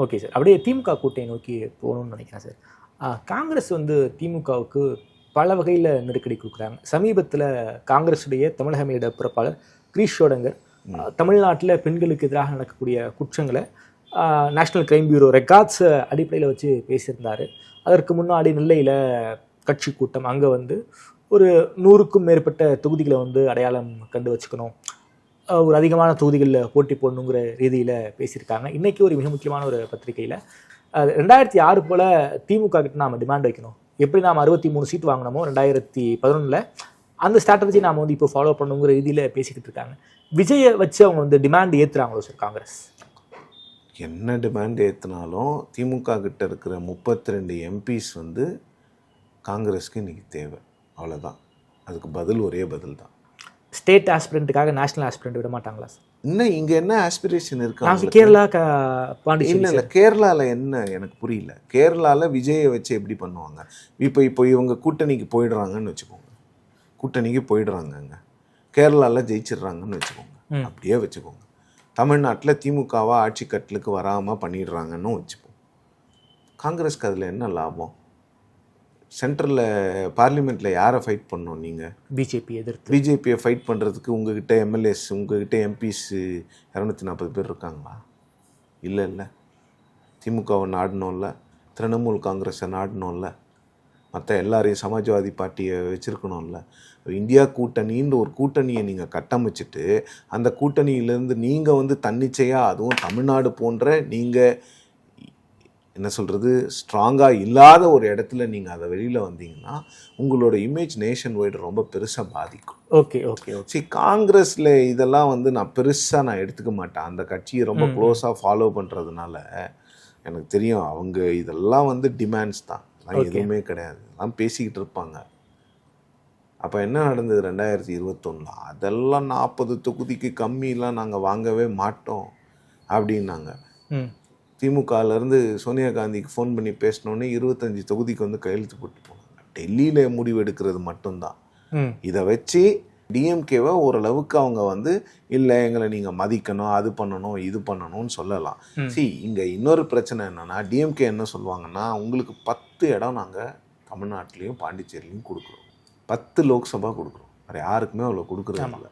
ஓகே சார், அப்படியே திமுக கூட்டணி நோக்கி போகணும்னு நினைக்கிறேன் சார். காங்கிரஸ் வந்து திமுகவுக்கு பல வகையில் நெருக்கடி கொடுக்குறாங்க. சமீபத்தில் காங்கிரஸுடைய தமிழக மேலிட பொறுப்பாளர் கிரீஷ் ஷோடங்கர் தமிழ்நாட்டில் பெண்களுக்கு எதிராக நடக்கக்கூடிய குற்றங்களை நேஷ்னல் கிரைம் பியூரோ ரெக்கார்ட்ஸ் அடிப்படையில் வச்சு பேசியிருந்தார். அதற்கு முன்னாடி நெல்லையில் கட்சி கூட்டம், அங்கே வந்து ஒரு 100க்கும் மேற்பட்ட தொகுதிகளை வந்து அடையாளம் கண்டு வச்சுக்கணும், ஒரு அதிகமான தொகுதிகளில் போட்டி போடணுங்கிற ரீதியில் பேசியிருக்காங்க. இன்றைக்கி ஒரு மிக முக்கியமான ஒரு பத்திரிகையில் 2006 போல் திமுக கிட்ட நாம் டிமாண்ட் வைக்கணும், எப்படி நாம் 63 சீட் வாங்கினோமோ 2011 அந்த ஸ்ட்ராட்டஜி நாம் வந்து இப்போ ஃபாலோ பண்ணுங்கிற ரீதியில் பேசிக்கிட்டு இருக்காங்க. விஜயை வச்சு அவங்க வந்து டிமாண்ட் ஏற்றுறாங்களோ சார் காங்கிரஸ்? என்ன டிமாண்ட் ஏற்றினாலும் திமுக கிட்ட இருக்கிற 32 எம்பிஸ் வந்து காங்கிரஸ்க்கு இன்றைக்கி தேவை, அவ்வளோதான். அதுக்கு பதில் ஒரே பதில் தான். ஸ்டேட் ஆஸ்பிரண்ட்டுக்காக நேஷனல் ஆஸ்பிரண்ட் விட மாட்டாங்களா சார்? இன்னும் இங்கே என்ன ஆஸ்பிரேஷன் இருக்கு? கேரளா பாண்டிச்சேரி இல்லை, கேரளாவில் என்ன எனக்கு புரியல. கேரளாவில் விஜயை வச்சு எப்படி பண்ணுவாங்க? இப்போ இவங்க கூட்டணிக்கு போயிடுறாங்கன்னு வச்சுக்கோங்க, கூட்டணிக்கு போயிடுறாங்கங்க, கேரளாவில் ஜெயிச்சிடுறாங்கன்னு வச்சுக்கோங்க, அப்படியே வச்சுக்கோங்க. தமிழ்நாட்டில் திமுகவா ஆட்சி கட்டலுக்கு வராமல் பண்ணிடுறாங்கன்னு வச்சுப்போம். காங்கிரஸ்க்கு அதில் என்ன லாபம்? சென்ட்ரலில் பார்லிமெண்ட்டில் யாரை ஃபைட் பண்ணோம்? நீங்கள் பிஜேபியை ஃபைட் பண்ணுறதுக்கு உங்ககிட்ட எம்எல்ஏஸ், உங்ககிட்ட எம்பிஸ் 240 பேர் இருக்காங்களா? இல்லை. திமுகவை நாடணும்ல, திரிணாமுல் காங்கிரஸை நாடணும்ல, மற்ற எல்லாரையும் சமாஜ்வாதி பார்ட்டியை வச்சுருக்கணும்ல. இந்தியா கூட்டணின்ற ஒரு கூட்டணியை நீங்கள் கட்டமைச்சிட்டு அந்த கூட்டணியிலேருந்து நீங்கள் வந்து தன்னிச்சையாக, அதுவும் தமிழ்நாடு போன்ற நீங்கள் என்ன சொல்கிறது ஸ்ட்ராங்காக இல்லாத ஒரு இடத்துல நீங்கள் அதை வெளியில் வந்தீங்கன்னா உங்களோட இமேஜ் நேஷன் வைடு ரொம்ப பெருசாக பாதிக்கும். ஓகே. காங்கிரஸில் இதெல்லாம் வந்து நான் பெருசாக எடுத்துக்க மாட்டேன். அந்த கட்சியை ரொம்ப க்ளோஸாக ஃபாலோ பண்ணுறதுனால எனக்கு தெரியும் அவங்க இதெல்லாம் வந்து டிமாண்ட்ஸ் தான், எதுவுமே கிடையாது, எல்லாம் பேசிக்கிட்டு இருப்பாங்க. அப்போ என்ன நடந்தது 2021? அதெல்லாம் 40 தொகுதிக்கு கம்மியெலாம் நாங்கள் வாங்கவே மாட்டோம் அப்படின்னாங்க. திமுகலேருந்து சோனியா காந்திக்கு ஃபோன் பண்ணி பேசினோன்னே 25 தொகுதிக்கு வந்து கையெழுத்து போட்டு போனாங்க. டெல்லியில் முடிவு எடுக்கிறது மட்டும்தான். இதை வச்சு டிஎம்கேவை ஓரளவுக்கு அவங்க வந்து இல்லை எங்களை நீங்கள் மதிக்கணும், அது பண்ணணும், இது பண்ணணும்னு சொல்லலாம். இங்கே இன்னொரு பிரச்சனை என்னென்னா, டிஎம்கே என்ன சொல்லுவாங்கன்னா, உங்களுக்கு 10 இடம் நாங்கள் தமிழ்நாட்டிலையும் பாண்டிச்சேரிலையும் கொடுக்குறோம், 10 லோக்சபா கொடுக்குறோம், வேறு யாருக்குமே அவ்வளோ கொடுக்குறது இல்லை,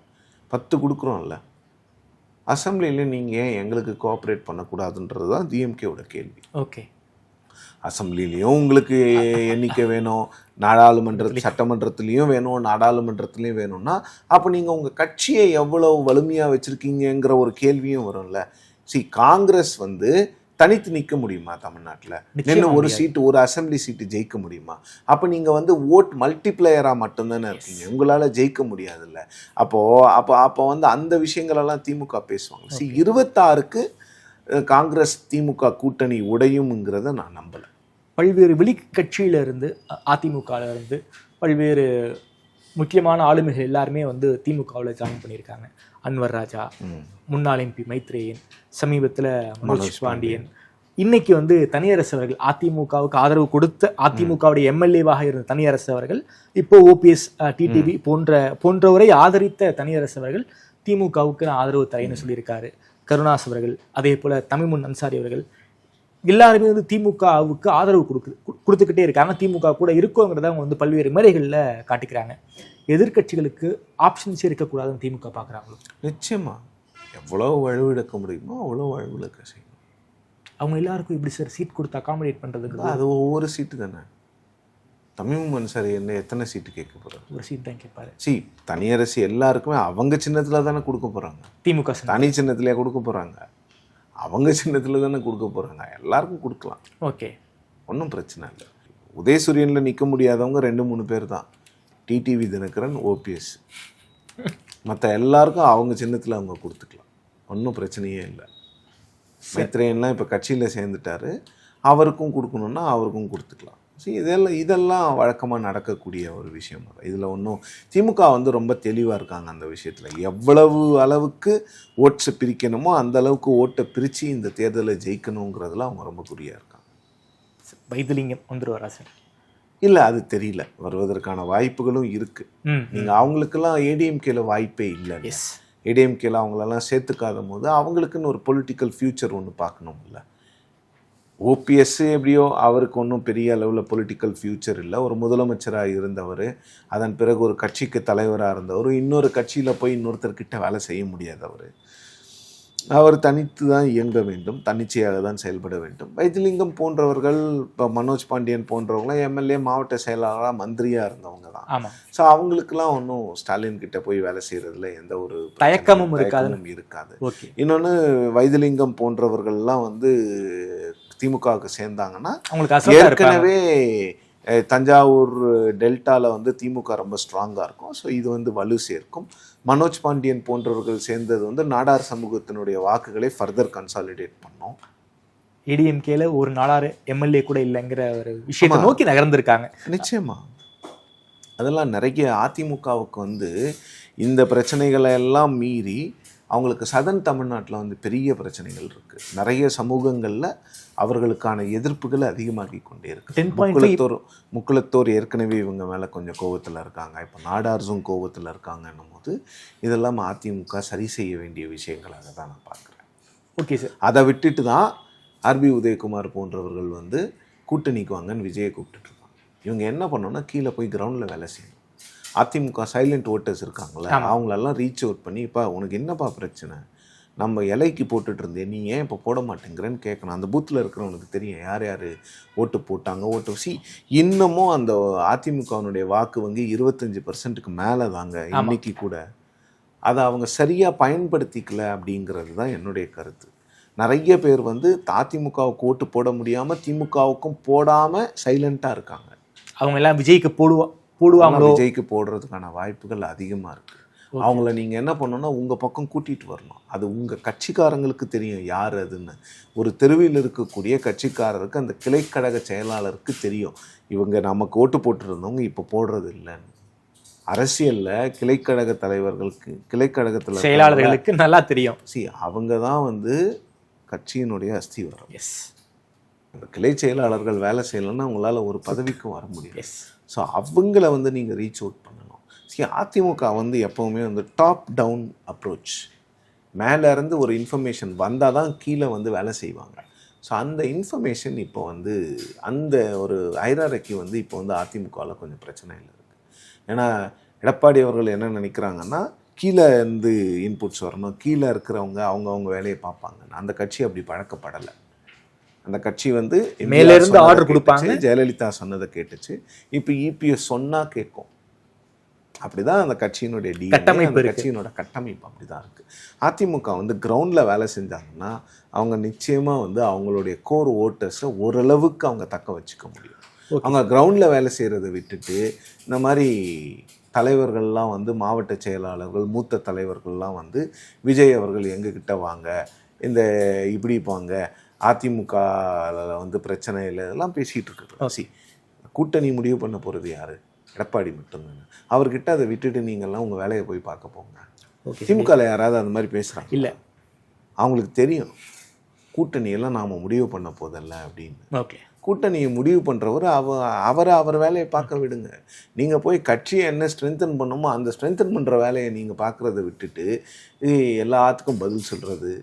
10 கொடுக்குறோம்ல, அசம்பிளியில் நீங்கள் ஏன் எங்களுக்கு கோஆப்ரேட் பண்ணக்கூடாதுன்றது தான் டிஎம்கேவோட கேள்வி. ஓகே, அசம்பிளிலையும் உங்களுக்கு எண்ணிக்கை வேணும், சட்டமன்றத்துலேயும் வேணும், நாடாளுமன்றத்துலேயும் வேணும்னா அப்போ நீங்கள் உங்கள் கட்சியை எவ்வளோ வலிமையாக வச்சுருக்கீங்கிற ஒரு கேள்வியும் வரும்ல. காங்கிரஸ் வந்து தனித்து நிற்க முடியுமா? தமிழ்நாட்டில் நின்று ஒரு சீட்டு, ஒரு அசம்பிளி சீட்டு ஜெயிக்க முடியுமா? அப்போ நீங்கள் வந்து ஓட் மல்டிப்ளேயராக மட்டும்தானே இருக்கீங்க, உங்களால் ஜெயிக்க முடியாதுல்ல. அப்போ வந்து அந்த விஷயங்களெல்லாம் திமுக பேசுவாங்க. 26க்கு காங்கிரஸ் திமுக கூட்டணி உடையும்ங்கிறத நான் நம்பலை. பல்வேறு வெளி கட்சியிலிருந்து, அதிமுகவிலிருந்து பல்வேறு முக்கியமான ஆளுமைகள் எல்லாருமே வந்து திமுகவில் ஜாயின் பண்ணியிருக்காங்க. அன்வர் ராஜா, முன்னாள் எம்பி மைத்ரேயன், சமீபத்தில் மனோஜ் பாண்டியன், இன்னைக்கு வந்து தனியரசு அவர்கள், அதிமுகவுக்கு ஆதரவு கொடுத்த அதிமுகவுடைய எம்எல்ஏவாக இருந்த தனியரசு அவர்கள், இப்போ ஓபிஎஸ், டிடிவி போன்றவரை ஆதரித்த தனியரசு அவர்கள் திமுகவுக்கு ஆதரவு தரேன்னு சொல்லியிருக்காரு. கருணாஸ் அவர்கள், அதே போல் தமிமுன் அன்சாரி அவர்கள், எல்லாருமே வந்து திமுகவுக்கு ஆதரவு கொடுத்துக்கிட்டே இருக்காங்க. திமுக கூட இருக்கோங்கிறத அவங்க வந்து பல்வேறு மேடைகளில் காட்டிக்கிறாங்க. எதிர்கட்சிகளுக்கு ஆப்ஷன்ஸே இருக்கக்கூடாதுன்னு திமுக பார்க்குறாங்களோ? நிச்சயமாக, எவ்வளோ வலுவிழக்க முடியுமோ அவ்வளோ வலுவிழக்க செய்யணும். அவங்க எல்லாருக்கும் இப்படி சார் சீட் கொடுத்து அகாமடேட் பண்ணுறதுக்கு? அது ஒவ்வொரு சீட்டு தானே. தமிழ் மனுஷர் என்ன எத்தனை சீட்டு கேட்க போகிறாரு? ஒரு சீட் தான் கேட்பாரு. தனியரசு எல்லாருக்குமே அவங்க சின்னத்தில் தானே கொடுக்க போகிறாங்க. திமுக தனி சின்னத்திலே கொடுக்க போகிறாங்க, அவங்க சின்னத்தில் தானே கொடுக்க போகிறாங்க. எல்லாருக்கும் கொடுக்கலாம். ஓகே, ஒன்றும் பிரச்சனை இல்லை. உதயசூரியனில் நிற்க முடியாதவங்க 2-3 பேர் தான். TTV Dhinakaran, OPS. மற்ற எல்லாருக்கும் அவங்க சின்னத்தில் அவங்க கொடுத்துக்கலாம். ஒன்றும் பிரச்சனையே இல்லை. மைத்ரேயன்லாம் இப்போ கட்சியில் சேர்ந்துட்டாரு, அவருக்கும் கொடுக்கணுன்னா அவருக்கும் கொடுத்துக்கலாம். இதெல்லாம் வழக்கமாக நடக்கக்கூடிய ஒரு விஷயம். இதில் ஒன்றும் திமுக வந்து ரொம்ப தெளிவாக இருக்காங்க அந்த விஷயத்தில். எவ்வளவு அளவுக்கு ஓட்ஸை பிரிக்கணுமோ அந்த அளவுக்கு ஓட்டை பிரித்து இந்த தேர்தலை ஜெயிக்கணுங்கிறதுல அவங்க ரொம்ப குறியாக இருக்காங்க. வைத்திலிங்கம் வந்துருவாரா சார்? இல்லை, அது தெரியல. வருவதற்கான வாய்ப்புகளும் இருக்குது. நீங்கள் அவங்களுக்கெல்லாம் ஏடிஎம்கேல வாய்ப்பே இல்லை. ஏடிஎம்கேல அவங்களெல்லாம் சேர்த்துக்காத போது அவங்களுக்குன்னு ஒரு பொலிட்டிக்கல் ஃப்யூச்சர் ஒன்று பார்க்கணும்ல. ஓபிஎஸ் எப்படியோ அவருக்கு ஒன்றும் பெரிய அளவில் பொலிட்டிக்கல் ஃப்யூச்சர் இல்லை. ஒரு முதலமைச்சராக இருந்தவர், அதன் பிறகு ஒரு கட்சிக்கு தலைவராக இருந்தவர், இன்னொரு கட்சியில் போய் இன்னொருத்தர்கிட்ட வேலை செய்ய முடியாதவர். அவர் தனித்து தான் இயங்க வேண்டும், தன்னிச்சையாக தான் செயல்பட வேண்டும். வைத்திலிங்கம் போன்றவர்கள், இப்போ மனோஜ் பாண்டியன் போன்றவங்களாம் எம்எல்ஏ, மாவட்ட செயலாளராக, மந்திரியாக இருந்தவங்க தான். ஆமாம். ஸோ அவங்களுக்கெல்லாம் ஒன்றும் ஸ்டாலின் கிட்ட போய் வேலை செய்கிறதுல எந்த ஒரு தயக்கமும் இருக்காது. இன்னொன்று, வைத்திலிங்கம் போன்றவர்கள்லாம் வந்து திமுகவுக்கு சேர்ந்தாங்கன்னா ஏற்கனவே தஞ்சாவூர் டெல்டாவில் வந்து திமுக ரொம்ப ஸ்ட்ராங்காக இருக்கும். ஸோ இது வந்து வலு சேர்க்கும். மனோஜ் பாண்டியன் போன்றவர்கள் சேர்ந்தது வந்து நாடார் சமூகத்தினுடைய வாக்குகளை ஃபர்தர் கன்சாலிடேட் பண்ணோம். ஏடிஎம்கேல ஒரு நாடார் எம்எல்ஏ கூட இல்லைங்கிற ஒரு விஷயத்தை நோக்கி நகர்ந்திருக்காங்க. நிச்சயமா அதெல்லாம் நிறைய அதிமுகவுக்கு வந்து இந்த பிரச்சனைகளை எல்லாம் மீறி அவங்களுக்கு சதன் தமிழ்நாட்டில் வந்து பெரிய பிரச்சனைகள் இருக்குது. நிறைய சமூகங்களில் அவர்களுக்கான எதிர்ப்புகள் அதிகமாகி கொண்டே இருக்கு. முக்குளத்தோர் ஏற்கனவே இவங்க மேலே கொஞ்சம் கோபத்தில் இருக்காங்க. இப்போ நாடார்ஸும் கோபத்தில் இருக்காங்கன்னும் போது இதெல்லாம் அதிமுக சரி செய்ய வேண்டிய விஷயங்களாக தான் நான் பார்க்குறேன். Okay sir. அதை விட்டுட்டு தான் ஆர்பி உதயகுமார் போன்றவர்கள் வந்து கூட்டணிக்கு வாங்கன்னு விஜயை கூப்பிட்டுருக்காங்க. இவங்க என்ன பண்ணோன்னா கீழே போய் கிரவுண்டில் வேலை செய்யணும். அதிமுக சைலண்ட் ஓட்டர்ஸ் இருக்காங்களே, அவங்களெல்லாம் ரீச் அவுட் பண்ணி, இப்போ உனக்கு என்னப்பா பிரச்சனை, நம்ம இலைக்கு போட்டுட்டு இருந்தேன், நீ ஏன் இப்போ போட மாட்டேங்கிறேன்னு கேட்கணும். அந்த பூத்தில் இருக்கிறவனுக்கு தெரியும் யார் யார் ஓட்டு போட்டாங்க. ஓட்டு இன்னமும் அந்த அதிமுகவினுடைய வாக்கு வங்கி 25% மேலே தாங்க இன்னைக்கு கூட. அதை அவங்க சரியாக பயன்படுத்திக்கல அப்படிங்கிறது தான் என்னுடைய கருத்து. நிறைய பேர் வந்து அதிமுகவுக்கு ஓட்டு போட முடியாமல் திமுகவுக்கும் போடாமல் சைலண்ட்டாக இருக்காங்க. அவங்க எல்லாம் விஜய்க்கு போடுவாங்களோ, விஜய்க்கு போடுறதுக்கான வாய்ப்புகள் அதிகமாக இருக்குது. அவங்கள நீங்கள் என்ன பண்ணணும்னா உங்கள் பக்கம் கூட்டிகிட்டு வரணும். அது உங்கள் கட்சிக்காரங்களுக்கு தெரியும் யார் அதுன்னு. ஒரு தெருவில் இருக்கக்கூடிய கட்சிக்காரருக்கு, அந்த கிளைக்கழக செயலாளருக்கு தெரியும் இவங்க நமக்கு ஓட்டு போட்டுருந்தவங்க இப்போ போடுறது இல்லைன்னு. அரசியலில் கிளைக்கழக தலைவர்களுக்கு, கிளைக்கழகத்தில் செயலாளர்களுக்கு நல்லா தெரியும். அவங்க தான் வந்து கட்சியினுடைய அஸ்திவாரம். அந்த கிளை செயலாளர்கள் வேலை செய்யலைன்னா அவங்களால ஒரு பதவிக்கும் வர முடியும். ஸோ அவங்கள வந்து நீங்கள் ரீச் அவுட் பண்ணணும். அதிமுக வந்து எப்போவுமே வந்து டாப் டவுன் அப்ரோச், மேலேருந்து ஒரு இன்ஃபர்மேஷன் வந்தால் தான் கீழே வந்து வேலை செய்வாங்க. ஸோ அந்த இன்ஃபர்மேஷன் இப்போ வந்து அந்த ஒரு ஹைரார்கி வந்து இப்போ வந்து அதிமுகவில் கொஞ்சம் பிரச்சனையில் இருக்குது. ஏன்னா எடப்பாடி அவர்கள் என்ன நினைக்கிறாங்கன்னா கீழே இருந்து இன்புட்ஸ் வரணும், கீழே இருக்கிறவங்க அவங்க வேலையை பார்ப்பாங்க. அந்த கட்சி அப்படி பழக்கப்படலை. அந்த கட்சி வந்து மேலேருந்து ஆர்டர் கொடுப்பாங்க. ஜெயலலிதா சொன்னதை கேட்டுச்சு. இப்போ இபிஎஸ் சொன்னால் கேட்கும். அப்படிதான் அந்த கட்சியினுடைய கட்சியினோட கட்டமைப்பு அப்படிதான் இருக்குது. அதிமுக வந்து கிரவுண்டில் வேலை செஞ்சாங்கன்னா அவங்க நிச்சயமாக வந்து அவங்களுடைய கோர் ஓட்டர்ஸை ஓரளவுக்கு அவங்க தக்க வச்சுக்க முடியும். அவங்க கிரவுண்டில் வேலை செய்கிறத விட்டுட்டு இந்த மாதிரி தலைவர்கள்லாம் வந்து மாவட்ட செயலாளர்கள், மூத்த தலைவர்கள்லாம் வந்து விஜய் அவர்கள் எங்ககிட்ட வாங்க, இந்த இப்படி போங்க, அதிமுக வந்து பிரச்சனை இல்லை, இதெல்லாம் பேசிகிட்டு இருக்கிறோம். கூட்டணி முடிவு பண்ண போகிறது யார்? எடப்பாடி மட்டும்தானே. அவர்கிட்ட அதை விட்டுட்டு நீங்கள்லாம் உங்கள் வேலையை போய் பார்க்க போங்க. திமுகவில் யாராவது அந்த மாதிரி பேசுகிறாங்க? இல்லை. அவங்களுக்கு தெரியும் கூட்டணியெல்லாம் நாம் முடிவு பண்ண போதல்ல அப்படின்னு. ஓகே, கூட்டணியை முடிவு பண்ணுறவர் அவர் வேலையை பார்க்க விடுங்க. நீங்கள் போய் கட்சியை என்ன ஸ்ட்ரென்தன் பண்ணுமோ அந்த ஸ்ட்ரென்தன் பண்ணுற வேலையை நீங்கள் பார்க்குறத விட்டுட்டு எல்லாத்துக்கும் பதில் சொல்கிறது,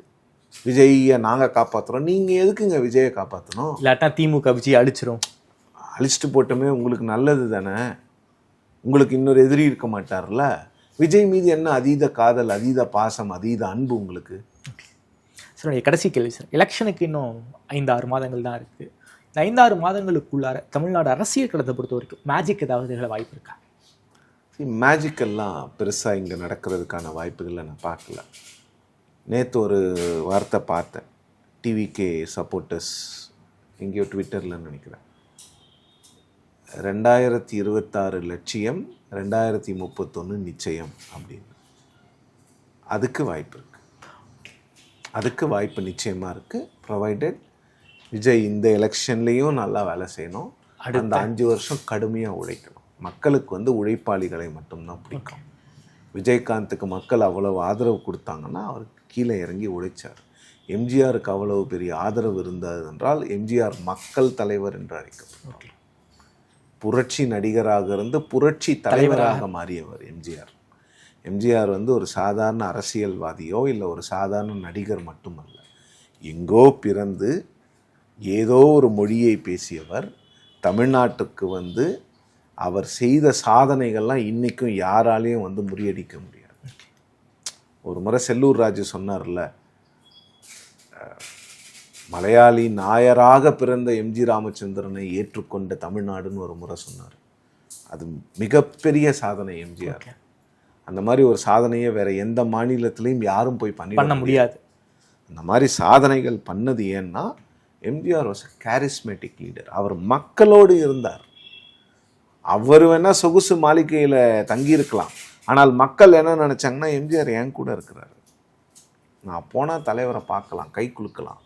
விஜயை நாங்கள் காப்பாற்றுறோம். நீங்கள் எதுக்குங்க விஜயை காப்பாற்றணும்? இல்லாட்டா திமுக விஜய் அழிச்சிட்டு போட்டோமே உங்களுக்கு நல்லது தானே. உங்களுக்கு இன்னொரு எதிரி இருக்க மாட்டார்ல. விஜய் மீது என்ன அதீத காதல், அதீத பாசம், அதீத அன்பு உங்களுக்கு? சார் கடைசி கேள்வி சார், எலெக்ஷனுக்கு இன்னும் 5-6 மாதங்கள் தான் இருக்குது. இந்த 5-6 மாதங்களுக்குள்ளார தமிழ்நாடு அரசியல் களத்தை பொறுத்த வரைக்கும் மேஜிக் ஏதாவது நிகழ வாய்ப்பு இருக்கா? மேஜிக்கெல்லாம் பெருசாக இங்கே நடக்கிறதுக்கான வாய்ப்புகளை நான் பார்க்கல. நேற்று ஒரு வார்த்தை பார்த்தேன், டிவிகே சப்போர்ட்டர்ஸ் எங்கேயோ ட்விட்டரில் நினைக்கிறேன், 2026 லட்சியம் 2031 நிச்சயம் அப்படின்னு. அதுக்கு வாய்ப்பு இருக்குது, அதுக்கு வாய்ப்பு நிச்சயமாக இருக்குது. ப்ரொவைடட் விஜய் இந்த எலெக்ஷன்லேயும் நல்லா வேலை செய்யணும், அந்த 5 வருஷம் கடுமையாக உழைக்கணும். மக்களுக்கு வந்து உழைப்பாளிகளை மட்டும்தான் பிடிக்கும். விஜயகாந்துக்கு மக்கள் அவ்வளவு ஆதரவு கொடுத்தாங்கன்னா அவருக்கு கீழே இறங்கி உழைச்சார். எம்ஜிஆருக்கு அவ்வளவு பெரிய ஆதரவு இருந்தது என்றால் எம்ஜிஆர் மக்கள் தலைவர் என்று அழைக்கப்பட்டார். புரட்சி நடிகராக இருந்து புரட்சி தலைவராக மாறியவர் எம்ஜிஆர். எம்ஜிஆர் வந்து ஒரு சாதாரண அரசியல்வாதியோ இல்லை ஒரு சாதாரண நடிகர் மட்டுமல்ல. எங்கோ பிறந்து ஏதோ ஒரு மொழியை பேசியவர். தமிழ்நாட்டுக்கு வந்து அவர் செய்த சாதனைகள்லாம் இன்றைக்கும் யாராலையும் வந்து முறியடிக்க முடியாது. ஒரு முறை செல்லூர் ராஜு சொன்னார்ல, மலையாளி நாயராக பிறந்த எம்ஜி ராமச்சந்திரனை ஏற்றுக்கொண்ட தமிழ்நாடுன்னு ஒரு முறை சொன்னார். அது மிகப்பெரிய சாதனை எம்ஜிஆர். அந்த மாதிரி ஒரு சாதனையை வேற எந்த மாநிலத்திலையும் யாரும் போய் பண்ண முடியாது. அந்த மாதிரி சாதனைகள் பண்ணது ஏன்னா எம்ஜிஆர் வாஸ் கேரிஸ்மேட்டிக் லீடர். அவர் மக்களோடு இருந்தார். அவர் வேணா சொகுசு மாளிகையில் தங்கியிருக்கலாம், ஆனால் மக்கள் என்ன நினச்சாங்கன்னா எம்ஜிஆர் என் கூட இருக்கிறாரு, நான் போனால் தலைவரை பார்க்கலாம், கை குலுக்கலாம்.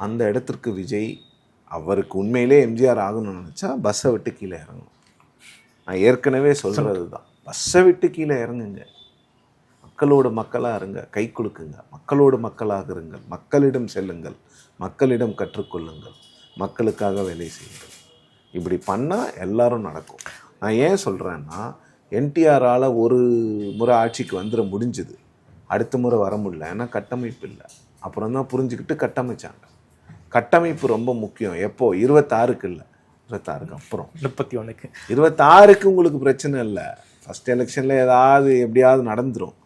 அந்த இடத்திற்கு விஜய், அவருக்கு உண்மையிலே எம்ஜிஆர் ஆகணும்னு நினச்சா பஸ்ஸை விட்டு கீழே இறங்கணும். நான் ஏற்கனவே சொல்கிறது தான், பஸ்ஸை விட்டு கீழே இறங்குங்க, மக்களோடு மக்களாக இருங்க, கை குலுக்குங்க, மக்களோடு மக்களாக இருங்கள், மக்களிடம் செல்லுங்கள், மக்களிடம் கற்றுக்கொள்ளுங்கள், மக்களுக்காக வேலை செய்யுங்கள். இப்படி பண்ணால் எல்லாரும் நடக்கும். நான் ஏன் சொல்கிறேன்னா, என்டிஆரால் ஒரு முறை ஆட்சிக்கு வந்துட முடிஞ்சுது, அடுத்த முறை வர முடியல, ஏன்னா கட்டமைப்பு இல்லை. அப்புறம் தான் புரிஞ்சுக்கிட்டு கட்டமைச்சாங்க. கட்டமைப்பு ரொம்ப முக்கியம். எப்போ? 26க்கு இல்லை, 26க்கு அப்புறம் 31க்கு 26க்கு உங்களுக்கு பிரச்சனை இல்லை. ஃபஸ்ட் எலெக்ஷனில் ஏதாவது எப்படியாவது நடந்துடும்.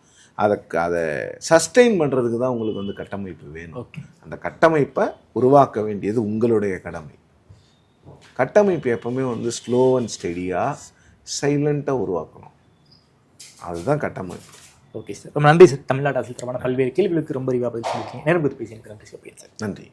அதை சஸ்டெயின் பண்ணுறதுக்கு தான் உங்களுக்கு வந்து கட்டமைப்பு வேணும். அந்த கட்டமைப்பை உருவாக்க வேண்டியது உங்களுடைய கடமை. கட்டமைப்பு எப்பவுமே வந்து ஸ்லோ அண்ட் ஸ்டெடியாக சைலண்ட்டாக உருவாக்கணும். அதுதான் கட்டமைப்பு. ஓகே சார், ரொம்ப நன்றி சார். தமிழ்நாடு அரசியல் தொடர்பான பல்வேறு கேள்விகளுக்கு ரொம்ப பதில் சொல்லியிருக்கீங்க. நேரம் கொடுத்து பேசியிருக்கிறேன் சார். நன்றி.